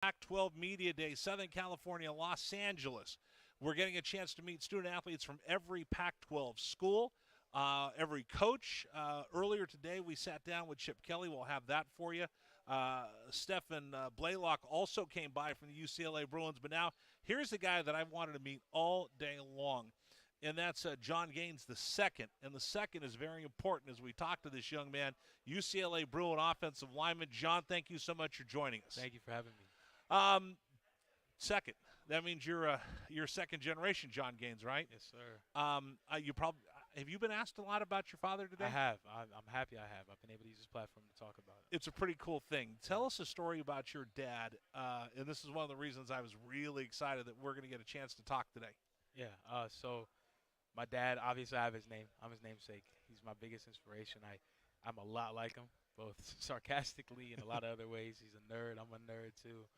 Pac-12 Media Day, Southern California, Los Angeles. We're getting a chance to meet student-athletes from every Pac-12 school, every coach. Earlier today, we sat down with Chip Kelly. We'll have that for you. Stephen Blaylock also came by from the UCLA Bruins. But now, here's the guy that I've wanted to meet all day long, and that's John Gaines II. And the second is very important as we talk to this young man, UCLA Bruin offensive lineman. John, thank you so much for joining us. Thank you for having me. Second. That means you're second generation John Gaines, right? Yes, sir. You probably have you been asked a lot about your father today? I have. I'm happy I have. I've been able to use this platform to talk about it. It's a pretty cool thing. Tell us a story about your dad, and this is one of the reasons I was really excited that we're going to get a chance to talk today. Yeah. So my dad, obviously I have his name. I'm his namesake. He's my biggest inspiration. I'm a lot like him, both sarcastically and a lot of other ways. He's a nerd. I'm a nerd too.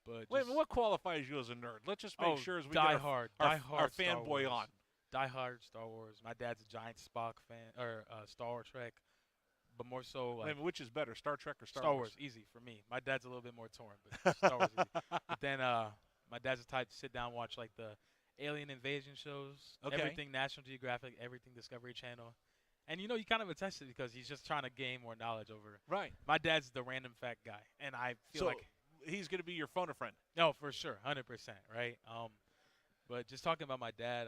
But wait, what qualifies you as a nerd? Let's just make sure as we die get hard our fanboy on. Die hard Star Wars. My dad's a giant Spock fan, or Star Trek, but more so like. Which is better, Star Trek or Star Wars? Easy for me. My dad's a little bit more torn, but Star Wars easy. But then my dad's the type to sit down and watch like the alien invasion shows, everything National Geographic, everything Discovery Channel. And, you kind of attest it because he's just trying to gain more knowledge over. Right. My dad's the random fact guy, and I feel like he's going to be your phone a friend. No, for sure, 100%, right? But just talking about my dad,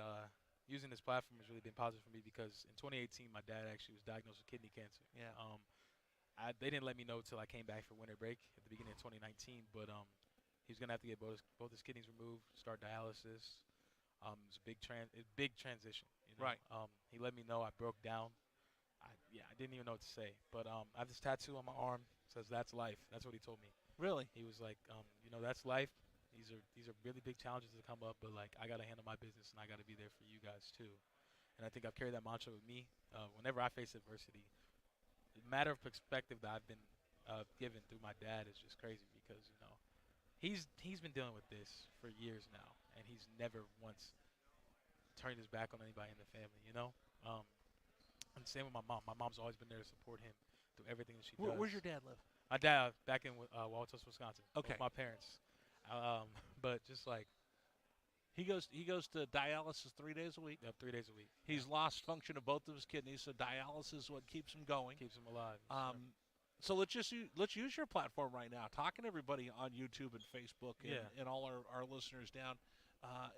using this platform has really been positive for me because in 2018, my dad actually was diagnosed with kidney cancer. Yeah. They didn't let me know until I came back for winter break at the beginning of 2019, but he was going to have to get both his kidneys removed, start dialysis. It was a big transition. Right. He let me know. I broke down. I didn't even know what to say. But I have this tattoo on my arm. It says, "That's life." That's what he told me. Really? He was like, that's life. These are really big challenges that come up, but like I got to handle my business and I got to be there for you guys too. And I think I've carried that mantra with me. Whenever I face adversity, the matter of perspective that I've been given through my dad is just crazy because he's been dealing with this for years now, and he's never once turned his back on anybody in the family. And same with my mom. My mom's always been there to support him through everything that she does. Where's your dad live? My dad back in Wildcats, Wisconsin. Okay. With my parents. But just like he goes to dialysis 3 days a week. Yep, 3 days a week. He's lost function of both of his kidneys, so dialysis is what keeps him going. Keeps him alive. So let's use your platform right now. Talking to everybody on YouTube and Facebook and all our listeners down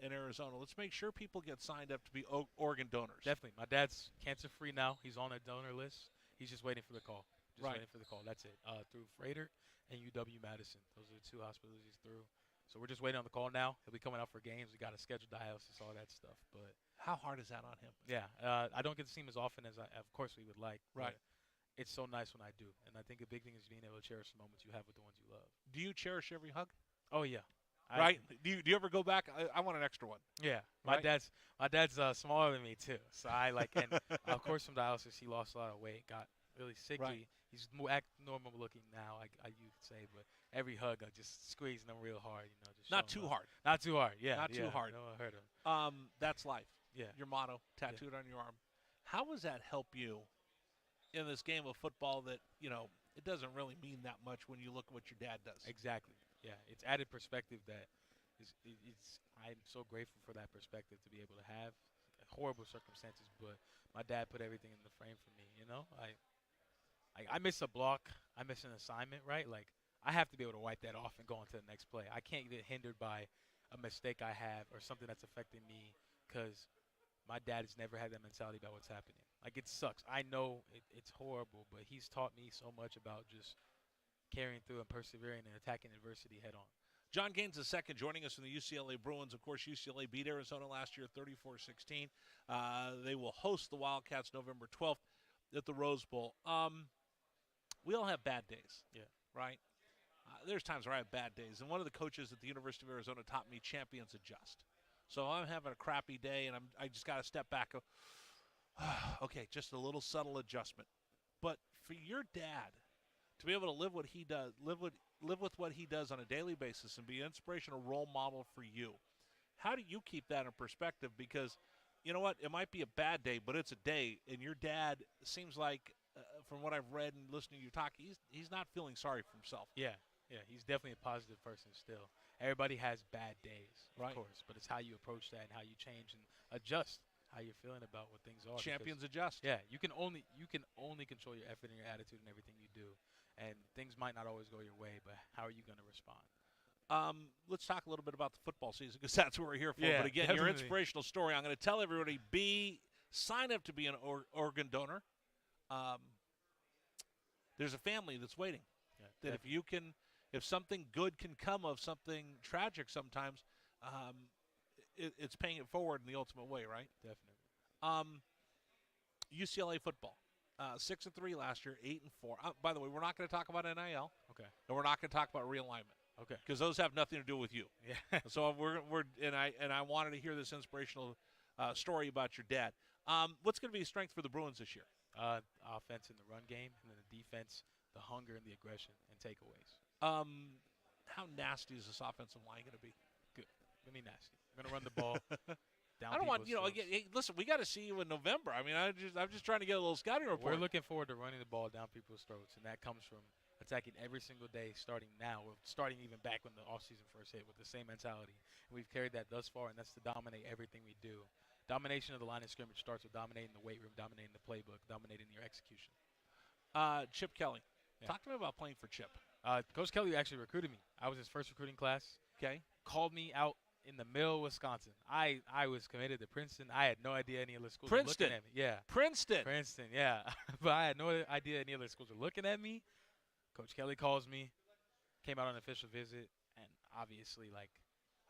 in Arizona. Let's make sure people get signed up to be organ donors. Definitely. My dad's cancer-free now. He's on a donor list. He's just waiting for the call. Waiting for the call. That's it. Through Freighter and UW-Madison. Those are the two hospitals he's through. So we're just waiting on the call now. He'll be coming out for games. We got to schedule dialysis, all that stuff. But how hard is that on him? Yeah. I don't get to see him as often as of course, we would like. Right. It's so nice when I do. And I think a big thing is being able to cherish the moments you have with the ones you love. Do you cherish every hug? Oh, yeah. Right? Do you ever go back? I want an extra one. Yeah. Right? My dad's smaller than me, too. So I and of course, from dialysis, he lost a lot of weight, got really sickly. Right. He's normal looking now, you could say. But every hug, I just squeezing him real hard, just not too hard. Not too hard, yeah. Not too hard. No, I heard him. That's life. Yeah. Your motto tattooed on your arm. How does that help you in this game of football that, it doesn't really mean that much when you look at what your dad does? Exactly. Yeah. It's added perspective that I'm so grateful for that perspective to be able to have. Horrible circumstances, but my dad put everything in the frame for me, I miss a block, I miss an assignment, right? Like, I have to be able to wipe that off and go on to the next play. I can't get hindered by a mistake I have or something that's affecting me because my dad has never had that mentality about what's happening. Like, it sucks. I know it's horrible, but he's taught me so much about just carrying through and persevering and attacking adversity head on. John Gaines II joining us from the UCLA Bruins. Of course, UCLA beat Arizona last year 34-16. They will host the Wildcats November 12th at the Rose Bowl. We all have bad days, right? There's times where I have bad days. And one of the coaches at the University of Arizona taught me champions adjust. So I'm having a crappy day, and I just got to step back. Okay, just a little subtle adjustment. But for your dad to be able to live what he does, live with what he does on a daily basis and be an inspirational role model for you, how do you keep that in perspective? Because you know what? It might be a bad day, but it's a day. And your dad seems like, from what I've read and listening to you talk, he's not feeling sorry for himself. Yeah. Yeah, he's definitely a positive person still. Everybody has bad days, of Right. course, but it's how you approach that and how you change and adjust how you're feeling about what things are. Champions adjust. Yeah, you can only control your effort and your attitude and everything you do, and things might not always go your way, but how are you going to respond? Let's talk a little bit about the football season because that's what we're here for. Yeah, But again, your definitely. inspirational story. I'm going to tell everybody: sign up to be an organ donor. There's a family that's waiting. Yeah, That if something good can come of something tragic, sometimes it's paying it forward in the ultimate way, right? definitely. UCLA football, 6-3 last year, 8-4. By the way, we're not going to talk about NIL, Okay. and we're not going to talk about realignment. Okay. Because those have nothing to do with you. Yeah. So I wanted to hear this inspirational story about your dad. What's going to be a strength for the Bruins this year? Offense in the run game, and then the defense, the hunger and the aggression and takeaways. How nasty is this offensive line going to be? Good. Give me nasty. I'm gonna run the ball down. I don't want people's throats. Hey, listen, we got to see you in November. I mean, I'm just trying to get a little scouting report. We're looking forward to running the ball down people's throats, and that comes from attacking every single day, starting now, or starting even back when the offseason first hit with the same mentality. And we've carried that thus far, and that's to dominate everything we do. Domination of the line of scrimmage starts with dominating the weight room, dominating the playbook, dominating your execution. Chip Kelly. Yeah. Talk to me about playing for Chip. Coach Kelly actually recruited me. I was his first recruiting class. Okay. Called me out in the middle of Wisconsin. I was committed to Princeton. I had no idea any other schools were Princeton. looking at me. Yeah. Princeton. Yeah. But I had no idea any other schools were looking at me. Coach Kelly calls me, came out on an official visit, and obviously,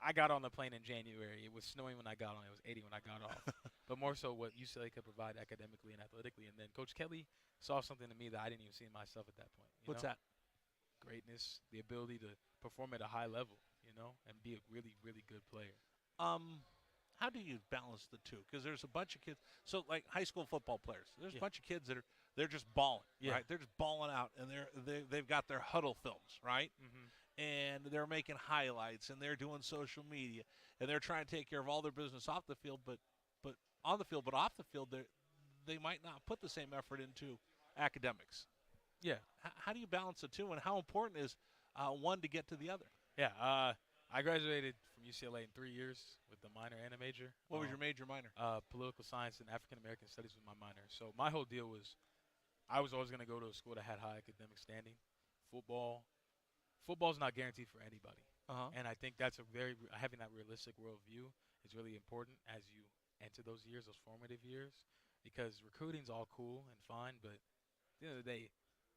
I got on the plane in January. It was snowing when I got on. It was 80 when I got off. But more so what UCLA could provide academically and athletically. And then Coach Kelly saw something to me that I didn't even see in myself at that point. What's that? Greatness, the ability to perform at a high level, and be a really, really good player. How do you balance the two? Because there's a bunch of kids. So, like high school football players, there's a bunch of kids that they're just balling, right? They're just balling out, and they've got their huddle films, right? Mm-hmm. And they're making highlights, and they're doing social media, and they're trying to take care of all their business off the field, but on the field, but off the field, they might not put the same effort into academics. Yeah. How do you balance the two, and how important is one to get to the other? Yeah. I graduated from UCLA in 3 years with a minor and a major. What was your major minor? Political science and African American studies was my minor. So my whole deal was I was always going to go to a school that had high academic standing. Football's not guaranteed for anybody. And I think that's having that realistic worldview is really important as you enter those years, those formative years, because recruiting's all cool and fine, but at the end of the day,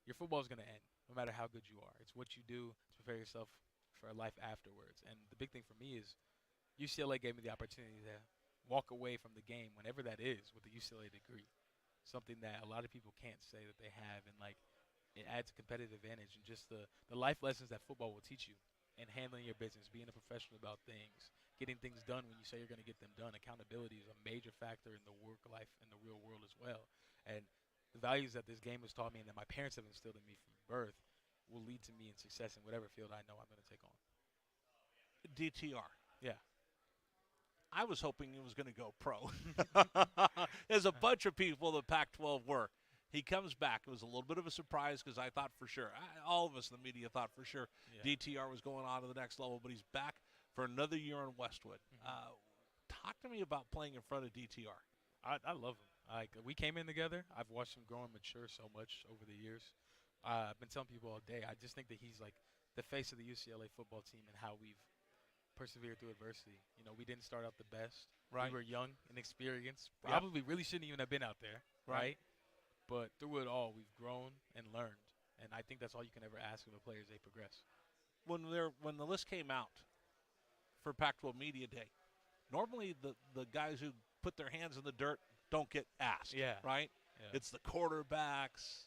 your football is going to end no matter how good you are. It's what you do to prepare yourself for a life afterwards. And the big thing for me is UCLA gave me the opportunity to walk away from the game, whenever that is, with a UCLA degree, something that a lot of people can't say that they have, and it adds a competitive advantage and just the life lessons that football will teach you and handling your business, being a professional about things, getting things done when you say you're going to get them done. Accountability is a major factor in the work life in the real world as well. And the values that this game has taught me and that my parents have instilled in me from birth will lead to me in success in whatever field I know I'm going to take on. DTR. Yeah. I was hoping he was going to go pro. There's a bunch of people the Pac-12 were. He comes back. It was a little bit of a surprise because I thought for sure, all of us in the media thought for sure DTR was going on to the next level, but he's back for another year in Westwood. Talk to me about playing in front of DTR. I love him. We came in together. I've watched him grow and mature so much over the years. I've been telling people all day, I just think that he's the face of the UCLA football team and how we've persevered through adversity. We didn't start out the best. Right. We were young, inexperienced. Probably really shouldn't even have been out there. Right. But through it all, we've grown and learned. And I think that's all you can ever ask of the players as they progress. When the list came out for Pac-12 Media Day, normally the guys who put their hands in the dirt don't get asked. Yeah. Right? Yeah. It's the quarterbacks.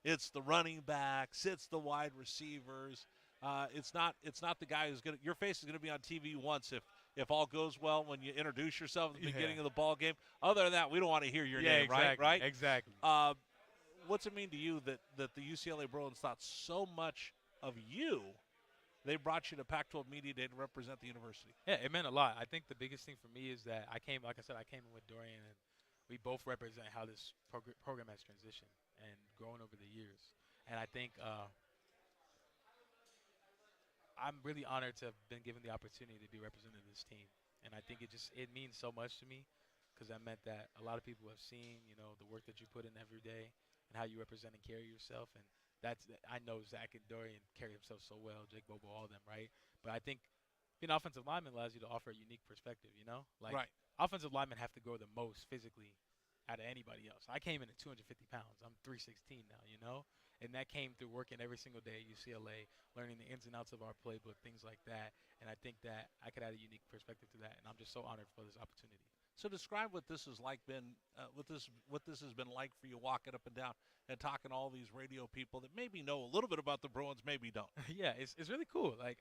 It's the running backs. It's the wide receivers. It's not the guy who's your face is gonna be on TV once if all goes well when you introduce yourself at the beginning of the ball game. Other than that, we don't want to hear your name, exactly, right? Exactly. What's it mean to you that the UCLA Bruins thought so much of you? They brought you to Pac-12 Media Day to represent the university. Yeah, it meant a lot. I think the biggest thing for me is that I came in with Dorian, and we both represent how this program has transitioned and grown over the years. And I think I'm really honored to have been given the opportunity to be representing this team, and I think it means so much to me because that meant that a lot of people have seen, the work that you put in every day and how you represent and carry yourself, and I know Zach and Dorian carry themselves so well, Jake Bobo, all of them, right? But I think being an offensive lineman allows you to offer a unique perspective, Like, right. Offensive linemen have to grow the most physically out of anybody else. I came in at 250 pounds. I'm 316 now, And that came through working every single day at UCLA, learning the ins and outs of our playbook, things like that. And I think that I could add a unique perspective to that, and I'm just so honored for this opportunity. So describe what this is like what this has been like for you walking up and down and talking to all these radio people that maybe know a little bit about the Bruins, maybe don't. Yeah, it's really cool. Like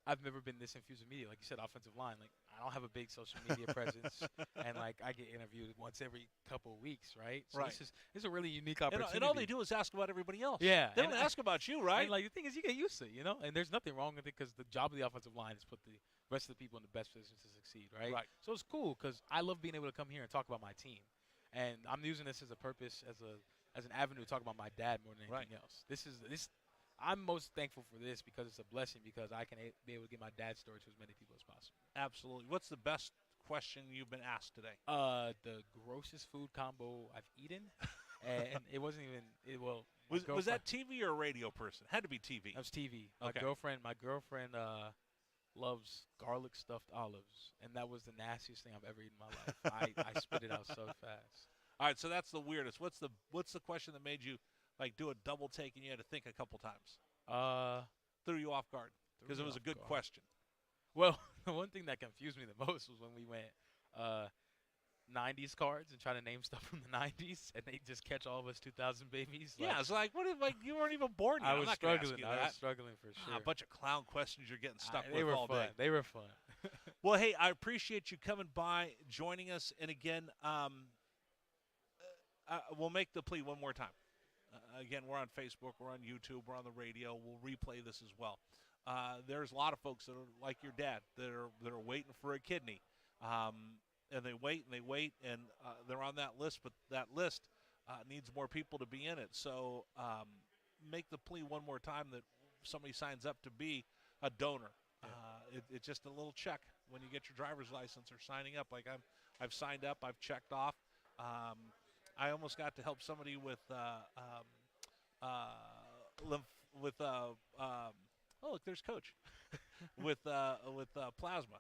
I've never been this infused with media. Like you said, offensive line. Like I don't have a big social media presence, and like I get interviewed once every couple of weeks, right? So right. This is a really unique opportunity. And all they do is ask about everybody else. Yeah, they don't ask about you, right? And like the thing is, you get used to it, And there's nothing wrong with it because the job of the offensive line is put the rest of the people in the best position to succeed, right? Right. So it's cool because I love being able to come here and talk about my team, and I'm using this as a purpose, as an avenue to talk about my dad more than anything else. I'm most thankful for this because it's a blessing because I can be able to get my dad's story to as many people as possible. Absolutely. What's the best question you've been asked today? The grossest food combo I've eaten, and it wasn't even Was that TV or a radio person? Had to be TV. That was TV. Okay. My girlfriend loves garlic stuffed olives, and that was the nastiest thing I've ever eaten in my life. I spit it out so fast. All right, so that's the weirdest. What's the question that made you like do a double take and you had to think a couple times? Threw you off guard because it was a good question. Well, the one thing that confused me the most was when we went 90s cards and try to name stuff from the 90s, and they just catch all of us 2000 babies. Yeah, it's like, what if you weren't even born yet? I was struggling. I was struggling for sure. A bunch of clown questions you're getting stuck with all day. They were fun. Well, hey, I appreciate you coming by, joining us, and again, we'll make the plea one more time. Again, we're on Facebook, we're on YouTube, we're on the radio. We'll replay this as well. There's a lot of folks that are like your dad that are waiting for a kidney, and they wait, and they're on that list, but that list needs more people to be in it. So make the plea one more time that somebody signs up to be a donor. Yeah. It's just a little check when you get your driver's license or signing up. Like I've signed up, I've checked off. I almost got to help somebody with oh, look, there's Coach with plasma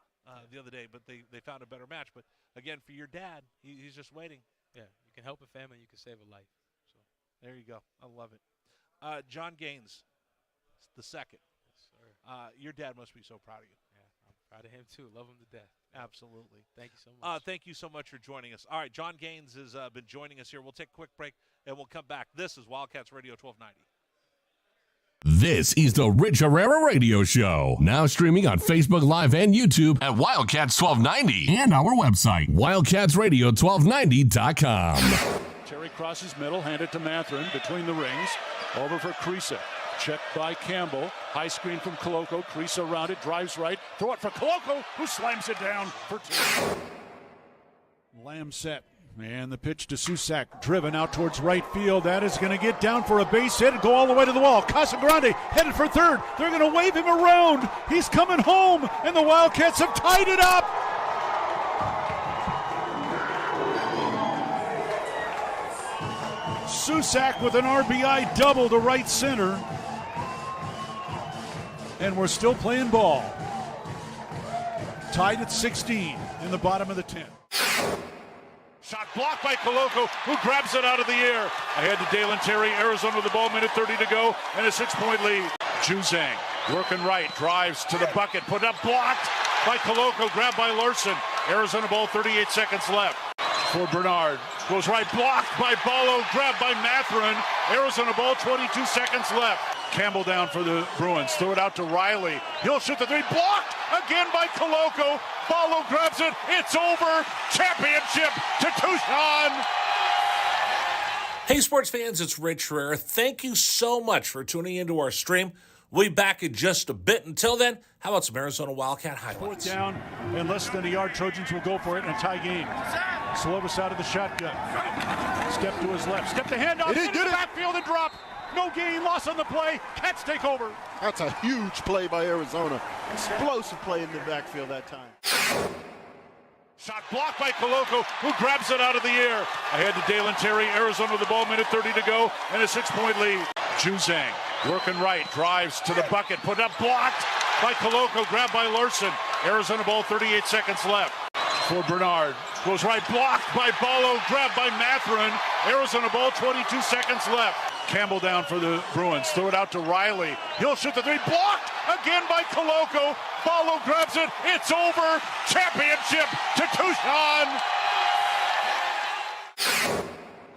the other day, but they found a better match. But again, for your dad, he's just waiting. Yeah, you can help a family, you can save a life. So there you go. I love it. John Gaines, the second. Yes, sir. Your dad must be so proud of you. Yeah, I'm proud of him too. Love him to death. Absolutely. Thank you so much. Thank you so much for joining us. All right, John Gaines has been joining us here. We'll take a quick break, and we'll come back. This is Wildcats Radio 1290. This is the Rich Herrera Radio Show. Now streaming on Facebook Live and YouTube at Wildcats 1290 and our website, wildcatsradio1290.com. Terry crosses middle, hand it to Matherin between the rings. Over for Krisa. Checked by Campbell. High screen from Koloko. Krisa around it, drives right. Throw it for Koloko, who slams it down for two. Lamb set. And the pitch to Susak, driven out towards right field. That is going to get down for a base hit and go all the way to the wall. Casagrande headed for third. They're going to wave him around. He's coming home, and the Wildcats have tied it up. Susak with an RBI double to right center. And we're still playing ball. Tied at 16 in the bottom of the 10th. Shot blocked by Koloko, who grabs it out of the air. Ahead to Dalen Terry, Arizona with the ball, minute 30 to go, and a 6-point lead. Juzang working right, drives to the bucket, put up, blocked by Koloko, grabbed by Larson. Arizona ball, 38 seconds left. For Bernard, goes right, blocked by Ballo, grabbed by Matherin. Arizona ball, 22 seconds left. Campbell down for the Bruins, throw it out to Riley. He'll shoot the three, blocked again by Koloko. Ballo grabs it, it's over. Championship to Tucson. Hey, sports fans, it's Rich Herrera. Thank you so much for tuning into our stream. We'll be back in just a bit. Until then, how about some Arizona Wildcat highlights? Fourth down and less than a yard. Trojans will go for it in a tie game. Slovis out of the shotgun. Step to his left. Step to hand off. Into the backfield and drop. No gain, loss on the play. Cats take over. That's a huge play by Arizona. Explosive play in the backfield that time. Shot blocked by Koloko, who grabs it out of the air. Ahead to Dalen Terry. Arizona with the ball, minute 30 to go, and a 6-point lead. Juzang working right, drives to the bucket, put up, blocked by Koloko, grabbed by Larson. Arizona ball, 38 seconds left. For Bernard, goes right, blocked by Ballo, grabbed by Matherin. Arizona ball, 22 seconds left. Campbell down for the Bruins, throw it out to Riley. He'll shoot the three, blocked again by Koloko. Ballo grabs it, it's over. Championship to Tucson.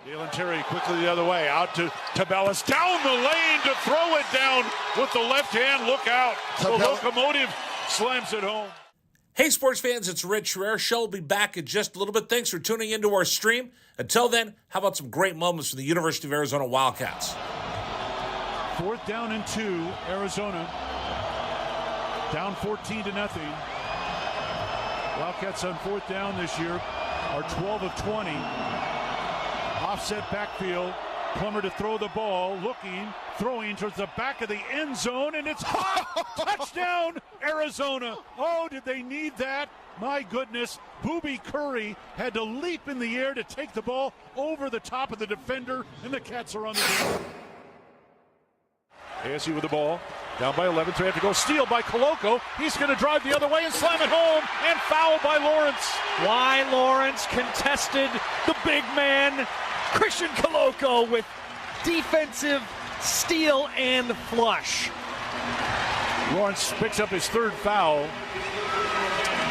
Dalen Terry quickly the other way, out to Tabellas, down the lane to throw it down with the left hand. Look out, the locomotive slams it home. Hey, sports fans, it's Rich Herrera. Show will be back in just a little bit. Thanks for tuning into our stream. Until then, how about some great moments for the University of Arizona Wildcats? 4th down and 2, Arizona. Down 14-0. Wildcats on 4th down this year are 12 of 20. Offset backfield. Plummer to throw the ball, looking, throwing towards the back of the end zone, and it's hot! Touchdown, Arizona! Oh, did they need that? My goodness, Booby Curry had to leap in the air to take the ball over the top of the defender, and the Cats are on the board. ASU with the ball, down by 11, so they have to go. Steal by Koloko. He's going to drive the other way and slam it home, and foul by Lawrence. Why Lawrence contested the big man, Christian Koloko, with defensive steal and flush. Lawrence picks up his 3rd foul.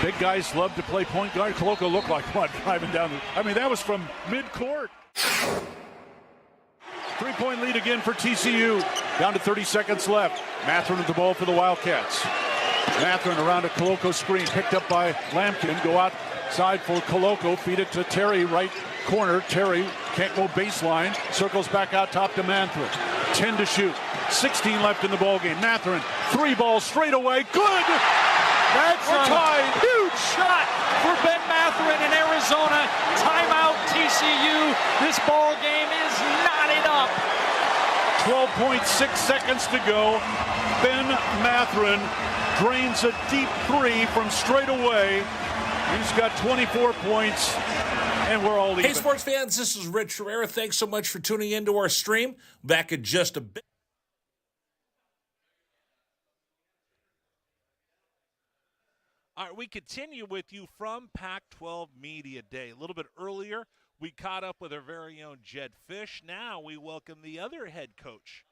Big guys love to play point guard. Koloko looked like one driving down. That was from mid-court. 3-point lead again for TCU. Down to 30 seconds left. Matherin with the ball for the Wildcats. Matherin around a Koloko screen, picked up by Lampkin. Go outside for Koloko. Feed it to Terry, right corner. Terry can't go baseline. Circles back out top to Matherin. 10 to shoot. 16 left in the ballgame. Matherin, 3 balls straight away. Good! That's We're a tied. huge shot for Ben Matherin in Arizona. Timeout TCU. This ball game is knotted up. 12.6 seconds to go. Ben Matherin drains a deep 3 from straight away. He's got 24 points, and we're all even. Hey, sports fans, this is Rich Herrera. Thanks so much for tuning into our stream. Back in just a bit. All right, we continue with you from Pac-12 Media Day. A little bit earlier, we caught up with our very own Jed Fish. Now we welcome the other head coach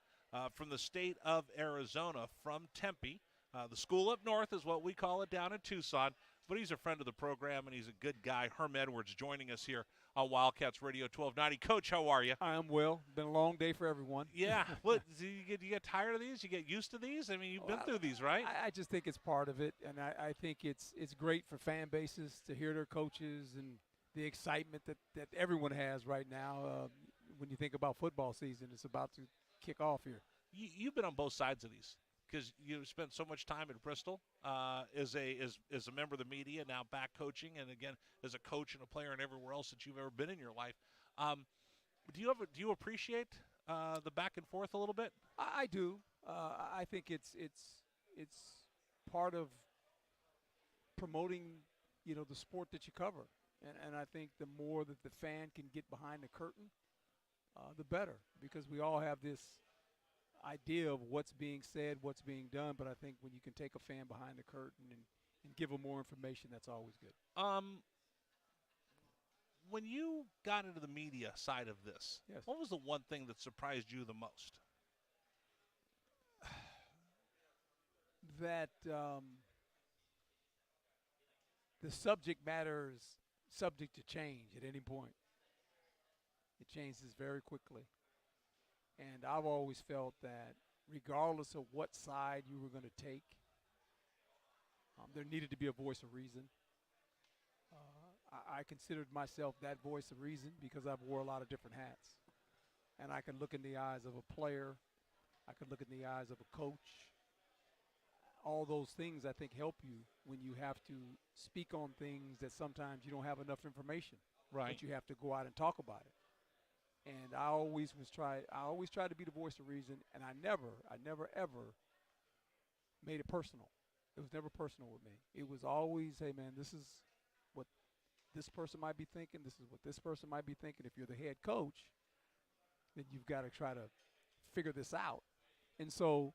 from the state of Arizona, from Tempe. The school up north is what we call it down in Tucson, but he's a friend of the program, and he's a good guy. Herm Edwards joining us here on Wildcats Radio 1290. Coach, how are you? I am well. Been a long day for everyone. Yeah. What, do you get tired of these? You get used to these? I mean, you've been through these, right? I just think it's part of it, and I think it's great for fan bases to hear their coaches and the excitement that everyone has right now. When you think about football season, it's about to kick off here. You've been on both sides of these because you spent so much time at Bristol as a member of the media, now back coaching, and again as a coach and a player and everywhere else that you've ever been in your life. Do you appreciate the back and forth a little bit? I do. I think it's part of promoting, the sport that you cover, and I think the more that the fan can get behind the curtain, the better, because we all have this idea of what's being said, what's being done, but I think when you can take a fan behind the curtain and give them more information, that's always good. When you got into the media side of this, yes, what was the one thing that surprised you the most? That the subject matter is subject to change at any point. It changes very quickly. And I've always felt that regardless of what side you were going to take, there needed to be a voice of reason. I considered myself that voice of reason because I've wore a lot of different hats. And I can look in the eyes of a player. I can look in the eyes of a coach. All those things, I think, help you when you have to speak on things that sometimes you don't have enough information. Right. But you have to go out and talk about it. And I always tried to be the voice of reason, and I never ever made it personal. It was never personal with me. It was always, hey man, this is what this person might be thinking. This is what this person might be thinking. If you're the head coach, then you've got to try to figure this out. And so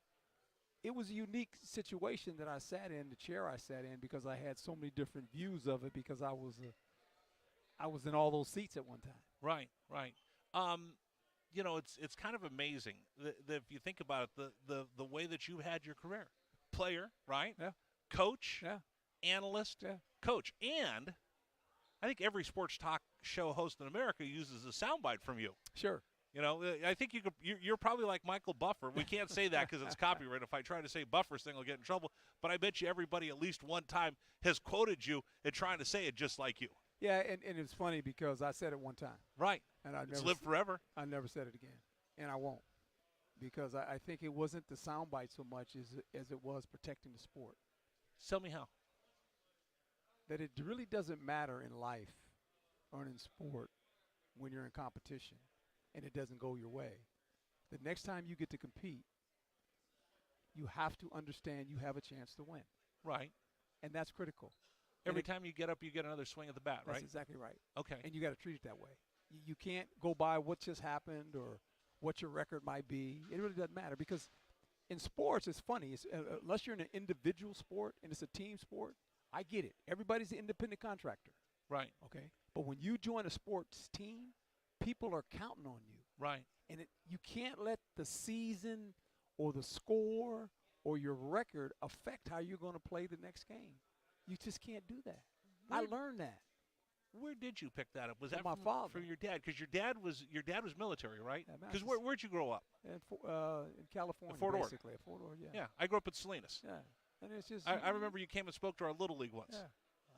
it was a unique situation that I sat in, the chair I sat in, because I had so many different views of it because I was in all those seats at one time. Right. You know, it's kind of amazing that if you think about it, the way that you had your career. Player, right? Yeah. Coach, Yeah. analyst, Yeah. coach. And I think every sports talk show host in America uses a soundbite from you. Sure. You know, I think you're probably like Michael Buffer. We can't say that because it's copyright. If I try to say Buffer's thing, I'll get in trouble. But I bet you everybody at least one time has quoted you and trying to say it just like you. Yeah, and it's funny because I said it one time. Right. And I It's lived forever. I never said it again, and I won't, because I think it wasn't the soundbite so much as it was protecting the sport. Tell me how. That it really doesn't matter in life or in sport when you're in competition and it doesn't go your way. The next time you get to compete, you have to understand you have a chance to win. Right. And that's critical. Every time you get up, you get another swing at the bat, right? That's exactly right. Okay. And you got to treat it that way. You can't go by what just happened or what your record might be. It really doesn't matter, because in sports, it's funny. It's, unless you're in an individual sport and it's a team sport, I get it. Everybody's an independent contractor. Right. Okay. But when you join a sports team, people are counting on you. Right. And you can't let the season or the score or your record affect how you're going to play the next game. You just can't do that. I learned that. Where did you pick that up? Was From that my father. from your dad? Because your dad was military, right? Yeah, Because where'd you grow up? In California, Fort Ord. basically. Fort Ord, yeah. Yeah, I grew up in Salinas. Yeah. And it's just. I remember you came and spoke to our Little League once.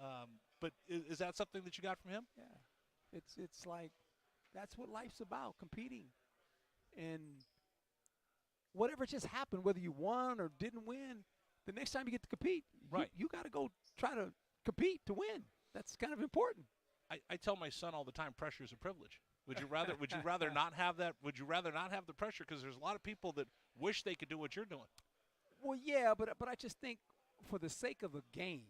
Yeah. But is that something that you got from him? Yeah. It's like, that's what life's about, competing. And whatever just happened, whether you won or didn't win, the next time you get to compete, Right. you got to go try to compete to win. That's kind of important. I tell my son all the time, pressure is a privilege. Would you rather not have that? Would you rather not have the pressure? Because there's a lot of people that wish they could do what you're doing. Well, yeah, but I just think for the sake of the game,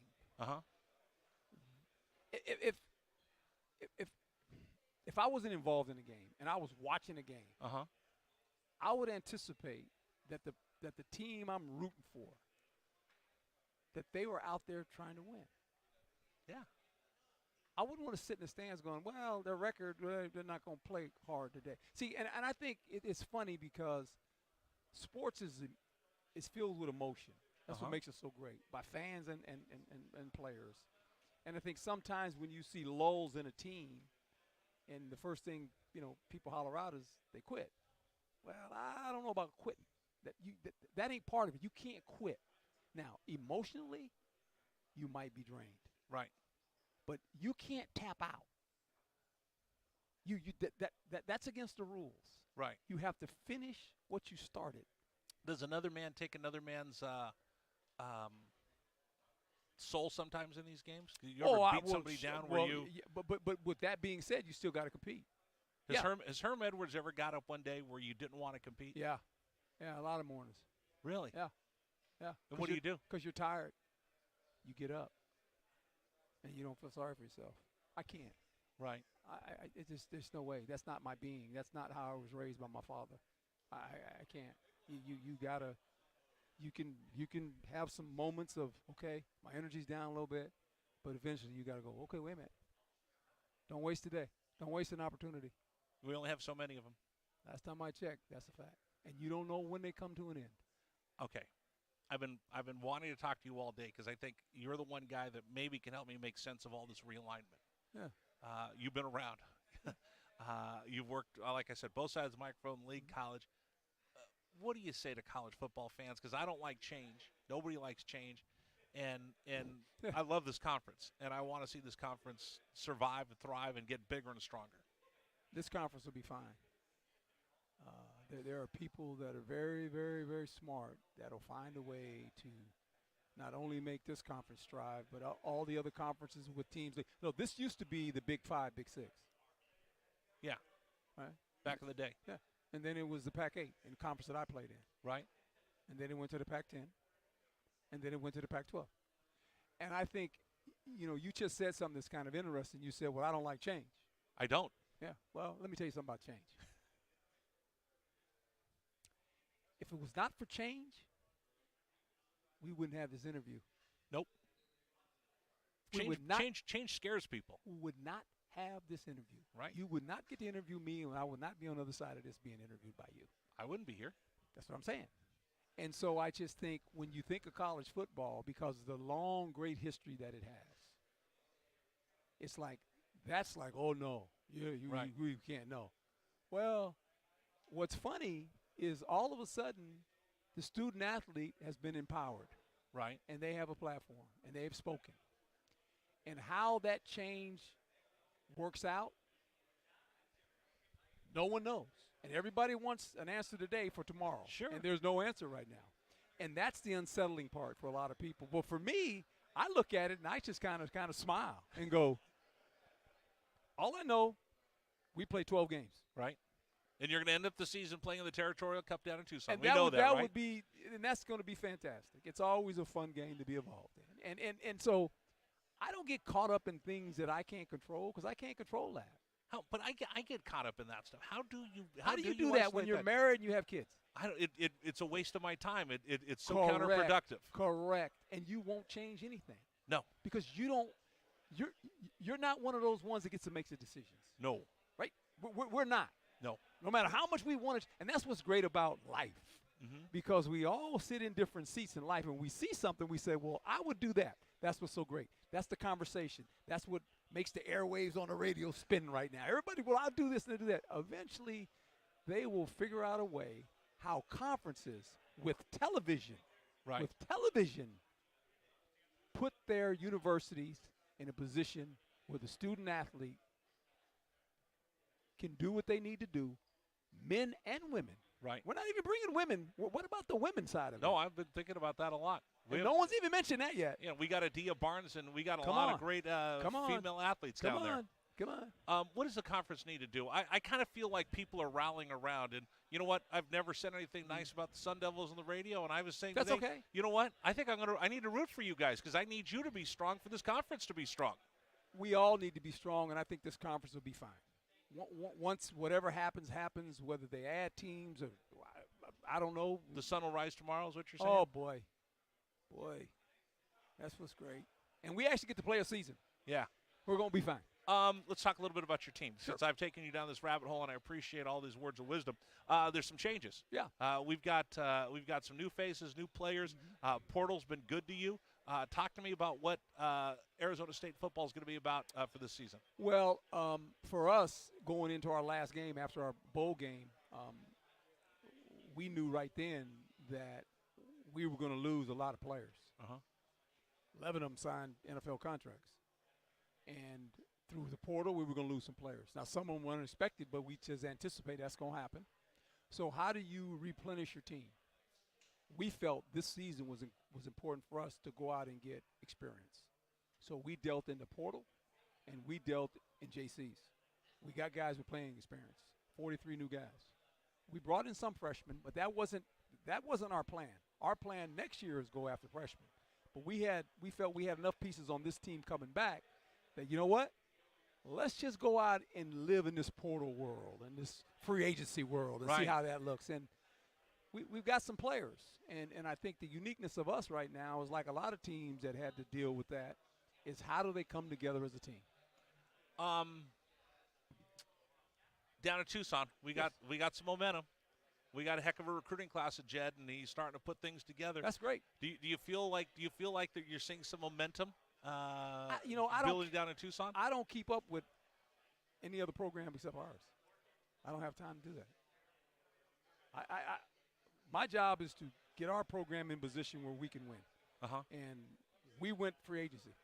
if I wasn't involved in the game and I was watching a game, I would anticipate that the team I'm rooting for, that they were out there trying to win. Yeah. I wouldn't want to sit in the stands going, well, their record, they're not going to play hard today. See, and I think it's funny because sports is filled with emotion. That's what makes it so great, by fans and players. And I think sometimes when you see lulls in a team, and the first thing, people holler out is they quit. Well, I don't know about quitting. That ain't part of it. You can't quit. Now, emotionally, you might be drained. Right. But you can't tap out. That's against the rules. Right. You have to finish what you started. Does another man take another man's soul sometimes in these games? Do you ever beat somebody down where you? Yeah, but with that being said, you still got to compete. Has Herm Edwards ever got up one day where you didn't want to compete? Yeah, a lot of mornings. Really? Yeah. And what do you do? Because you're tired. You get up, and you don't feel sorry for yourself. I can't. Right. There's no way. That's not my being. That's not how I was raised by my father. I can't. You gotta. You can have some moments of, okay, my energy's down a little bit, but eventually you gotta go, okay, wait a minute. Don't waste today. Don't waste an opportunity. We only have so many of them. Last time I checked, that's a fact. And you don't know when they come to an end. Okay. I've been wanting to talk to you all day because I think you're the one guy that maybe can help me make sense of all this realignment. Yeah. You've been around. You've worked, like I said, both sides of the microphone, league, college. What do you say to college football fans? Because I don't like change. Nobody likes change. And I love this conference, and I want to see this conference survive and thrive and get bigger and stronger. This conference will be fine. There are people that are very, very, very smart that will find a way to not only make this conference strive, but all the other conferences with teams. This used to be the Big 5, Big 6. Yeah. Right? back in the day. Yeah. And then it was the Pac-8 in the conference that I played in. Right. And then it went to the Pac-10. And then it went to the Pac-12. And I think, you just said something that's kind of interesting. You said, well, I don't like change. I don't. Yeah. Well, let me tell you something about change. If it was not for change, we wouldn't have this interview. Nope. Change scares people. We would not have this interview. Right. You would not get to interview me, and I would not be on the other side of this being interviewed by you. I wouldn't be here. That's what I'm saying. And so I just think when you think of college football, because of the long, great history that it has, it's like, that's like, oh, no, we can't know. Well, what's funny is all of a sudden the student athlete has been empowered. Right. And they have a platform, and they've spoken. And how that change works out, no one knows. And everybody wants an answer today for tomorrow. Sure. And there's no answer right now. And that's the unsettling part for a lot of people. But for me, I look at it and I just kind of smile and go, all I know, we play 12 games. Right. And you're going to end up the season playing in the Territorial Cup down in Tucson. And we know that, right? would be, and that's going to be fantastic. It's always a fun game to be involved in. And so I don't get caught up in things that I can't control because I can't control that. But I get caught up in that stuff. How do you do that when you're married and you have kids? It's a waste of my time. It's so Correct. counterproductive. Correct. And you won't change anything. No. Because you're not one of those ones that gets to make the decisions. No. Right? We're not. No. No matter how much we want it. And that's what's great about life. Mm-hmm. Because we all sit in different seats in life, and we see something, we say, well, I would do that. That's what's so great. That's the conversation. That's what makes the airwaves on the radio spin right now. Everybody, well, I'll do this and I'll do that. Eventually, they will figure out a way how conferences with television, put their universities in a position where the student athlete can do what they need to do, men and women. Right. We're not even bringing women. What about the women's side of it? No, I've been thinking about that a lot. No one's even mentioned that yet. We got Adia Barnes, and we got a lot of great female athletes down there. Come on. What does the conference need to do? I kind of feel like people are rallying around, and you know what? I've never said anything nice about the Sun Devils on the radio, and I was saying that's today, okay. You know what? I think I need to root for you guys because I need you to be strong for this conference to be strong. We all need to be strong, and I think this conference will be fine. Once whatever happens, whether they add teams or I don't know. The sun will rise tomorrow is what you're saying? Oh, boy. That's what's great. And we actually get to play a season. Yeah. We're going to be fine. Let's talk a little bit about your team. Sure. Since I've taken you down this rabbit hole, and I appreciate all these words of wisdom, there's some changes. Yeah. We've got some new faces, new players. Portal's been good to you. Talk to me about what Arizona State football is going to be about for this season. Well, for us, going into our last game after our bowl game, we knew right then that we were going to lose a lot of players. 11 of them signed NFL contracts. And through the portal, we were going to lose some players. Now, some of them were unexpected, but we just anticipate that's going to happen. So how do you replenish your team? We felt this season was important for us to go out and get experience. So we dealt in the portal, and we dealt in JCs. We got guys with playing experience, 43 new guys. We brought in some freshmen, but that wasn't our plan. Our plan next year is go after freshmen. But we felt we had enough pieces on this team coming back that, you know what? Let's just go out and live in this portal world and this free agency world and see how that looks. And we've got some players. And I think the uniqueness of us right now is like a lot of teams that had to deal with that is how do they come together as a team? Down in Tucson, we got some momentum. We got a heck of a recruiting class at Jed, and he's starting to put things together. That's great. Do you feel like that you're seeing some momentum? Building down in Tucson. I don't keep up with any other program except ours. I don't have time to do that. My job is to get our program in position where we can win. And we went free agency.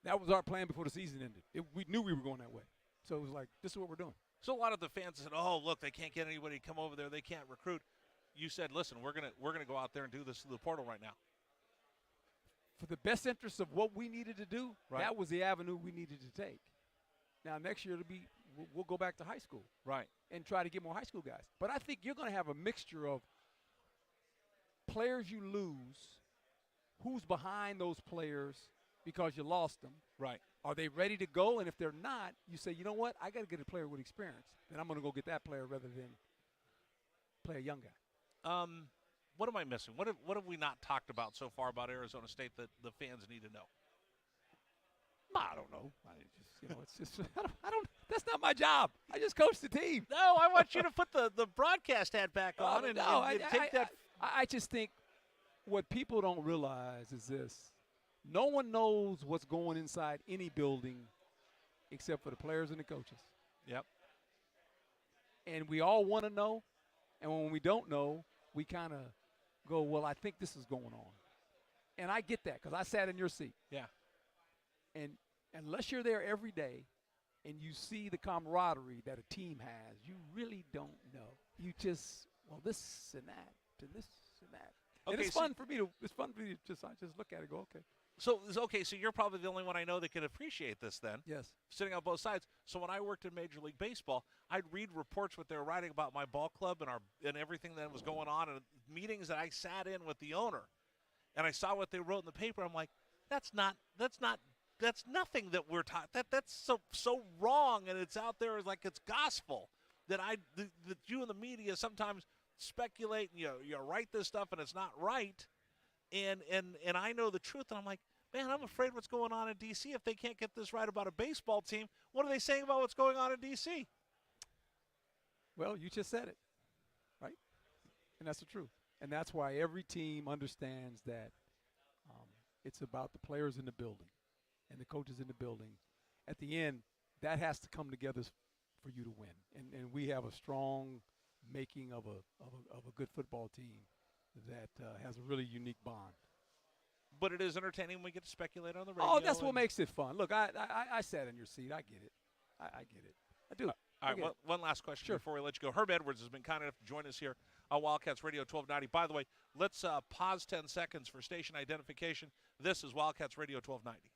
That was our plan before the season ended. We knew we were going that way. So it was like, this is what we're doing. So a lot of the fans said, "Oh, look, they can't get anybody to come over there. They can't recruit." You said, "Listen, we're gonna go out there and do this through the portal right now." For the best interest of what we needed to do, that was the avenue we needed to take. Now next year it'll be we'll go back to high school. Right. And try to get more high school guys. But I think you're going to have a mixture of players you lose, who's behind those players because you lost them. Right. Are they ready to go? And if they're not, you say, you know what, I got to get a player with experience. Then I'm going to go get that player rather than play a young guy. What am I missing? What have we not talked about so far about Arizona State that the fans need to know? I don't know. It's just I don't. That's not my job. I just coach the team. No, I want you to put the broadcast hat back on and take that. I just think what people don't realize is this: no one knows what's going inside any building except for the players and the coaches. Yep. And we all want to know, and when we don't know, we kind of go, "Well, I think this is going on," and I get that because I sat in your seat. Yeah. And unless you're there every day and you see the camaraderie that a team has, you really don't know. You just, this and that, and this and that. Okay, and it's fun for me to just look at it and go, okay. So you're probably the only one I know that can appreciate this then. Yes. Sitting on both sides. So when I worked in Major League Baseball, I'd read reports what they were writing about my ball club and everything that was going on, and meetings that I sat in with the owner. And I saw what they wrote in the paper. I'm like, that's nothing that we're taught. That's so wrong, and it's out there like it's gospel that you and the media sometimes speculate and you write this stuff and it's not right, and I know the truth, and I'm like, man, I'm afraid what's going on in D.C. if they can't get this right about a baseball team. What are they saying about what's going on in D.C.? Well, you just said it, right? And that's the truth, and that's why every team understands that it's about the players in the building and the coaches in the building. At the end, that has to come together for you to win. And we have a strong making of a good football team that has a really unique bond. But it is entertaining when we get to speculate on the radio. Oh, that's what makes it fun. Look, I sat in your seat. I get it. I get it. I do. All right, one last question before we let you go. Herb Edwards has been kind enough to join us here on Wildcats Radio 1290. By the way, let's pause 10 seconds for station identification. This is Wildcats Radio 1290.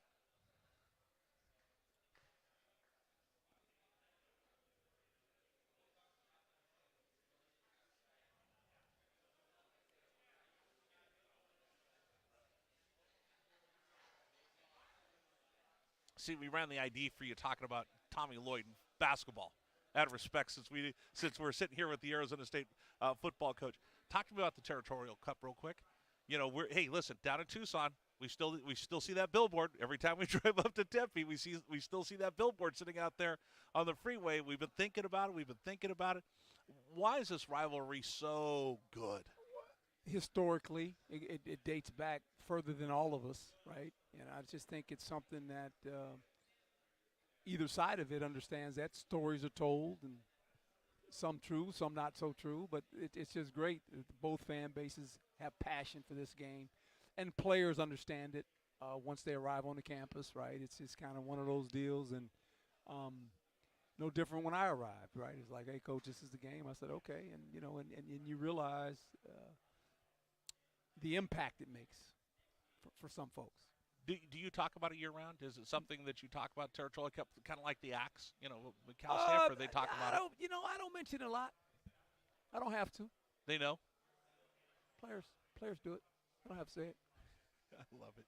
See, we ran the ID for you talking about Tommy Lloyd and basketball. Out of respect, since we're sitting here with the Arizona State football coach, talk to me about the Territorial Cup real quick. Listen, down in Tucson, we still see that billboard every time we drive up to Tempe. We still see that billboard sitting out there on the freeway. We've been thinking about it. Why is this rivalry so good? Historically, it dates back further than all of us, right? And I just think it's something that either side of it understands that stories are told, and some true, some not so true. But it's just great. Both fan bases have passion for this game, and players understand it once they arrive on the campus, right? It's kind of one of those deals, and no different when I arrived, right? It's like, hey, coach, this is the game. I said, okay, and you realize the impact it makes for some folks. Do you talk about it year-round? Is it something that you talk about, Territorial Cup, kind of like the Axe? With Cal Stanford, they talk about it. I don't mention it a lot. I don't have to. They know? Players do it. I don't have to say it. I love it.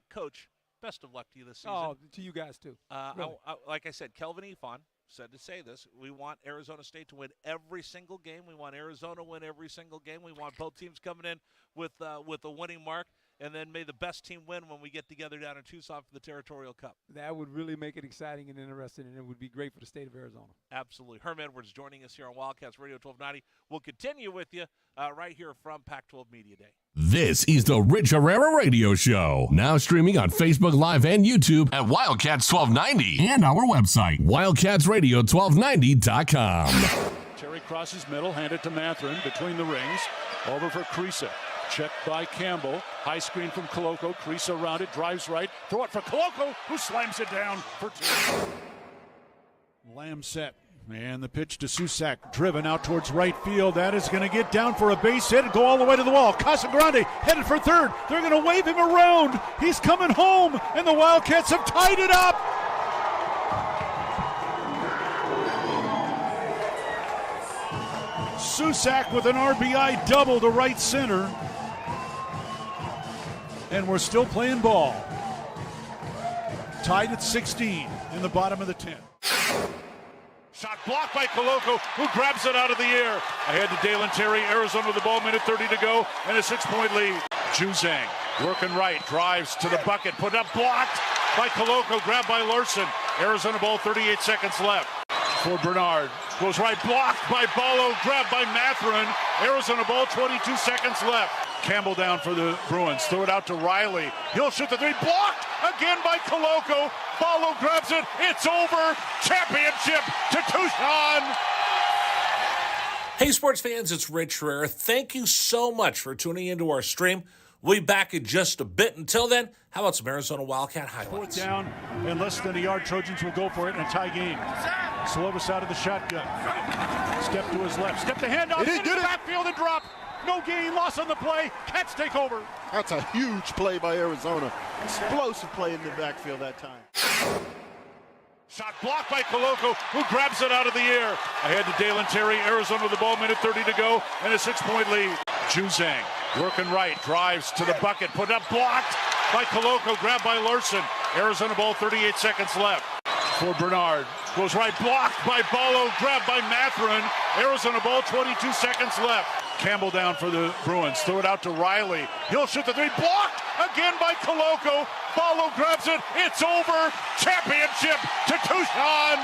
Coach, best of luck to you this season. Oh, to you guys, too. Really. Like I said, Kelvin Efon said to say this. We want Arizona State to win every single game. We want Arizona to win every single game. We want both teams coming in with a winning mark. And then may the best team win when we get together down in Tucson for the Territorial Cup. That would really make it exciting and interesting, and it would be great for the state of Arizona. Absolutely. Herm Edwards joining us here on Wildcats Radio 1290. We'll continue with you right here from Pac-12 Media Day. This is the Rich Herrera Radio Show. Now streaming on Facebook Live and YouTube at Wildcats 1290 and our website, wildcatsradio1290.com. Terry crosses middle, handed to Matherin between the rings. Over for Creasa. Checked by Campbell. High screen from Koloko. Creasa around it. Drives right. Throw it for Koloko, who slams it down for two. Lamb set. And the pitch to Susak. Driven out towards right field. That is going to get down for a base hit and go all the way to the wall. Casagrande headed for third. They're going to wave him around. He's coming home. And the Wildcats have tied it up. Susak with an RBI double to right center. And we're still playing ball. Tied at 16 in the bottom of the 10th. Shot blocked by Koloko, who grabs it out of the air. Ahead to Dalen Terry, Arizona with the ball, minute 30 to go, and a 6-point lead. Juzang working right, drives to the bucket, put up, blocked by Koloko, grabbed by Larson. Arizona ball, 38 seconds left. For Bernard, goes right, blocked by Ballo, grabbed by Matherin. Arizona ball, 22 seconds left. Campbell down for the Bruins, throw it out to Riley. He'll shoot the three, blocked again by Koloko. Ballo grabs it, it's over. Championship to Tucson. Hey, sports fans, it's Rich Herrera. Thank you so much for tuning into our stream. We'll be back in just a bit. Until then, how about some Arizona Wildcat highlights? Fourth down and less than a yard. Trojans will go for it in a tie game. Slovis out of the shotgun. Step to his left. Step to handoff. It is good. Backfield and drop. No gain, loss on the play. Cats take over. That's a huge play by Arizona. Explosive play in the backfield that time. Shot blocked by Koloko, who grabs it out of the air. Ahead to Dalen Terry, Arizona with the ball, minute 30 to go, and a 6-point lead. Juzang working right, drives to the bucket, put up, blocked by Koloko, grabbed by Larson. Arizona ball, 38 seconds left. For Bernard, goes right, blocked by Ballo, grabbed by Matherin. Arizona ball, 22 seconds left. Campbell down for the Bruins, throw it out to Riley. He'll shoot the three, blocked again by Koloko. Ballo grabs it, it's over. Championship to Tucson.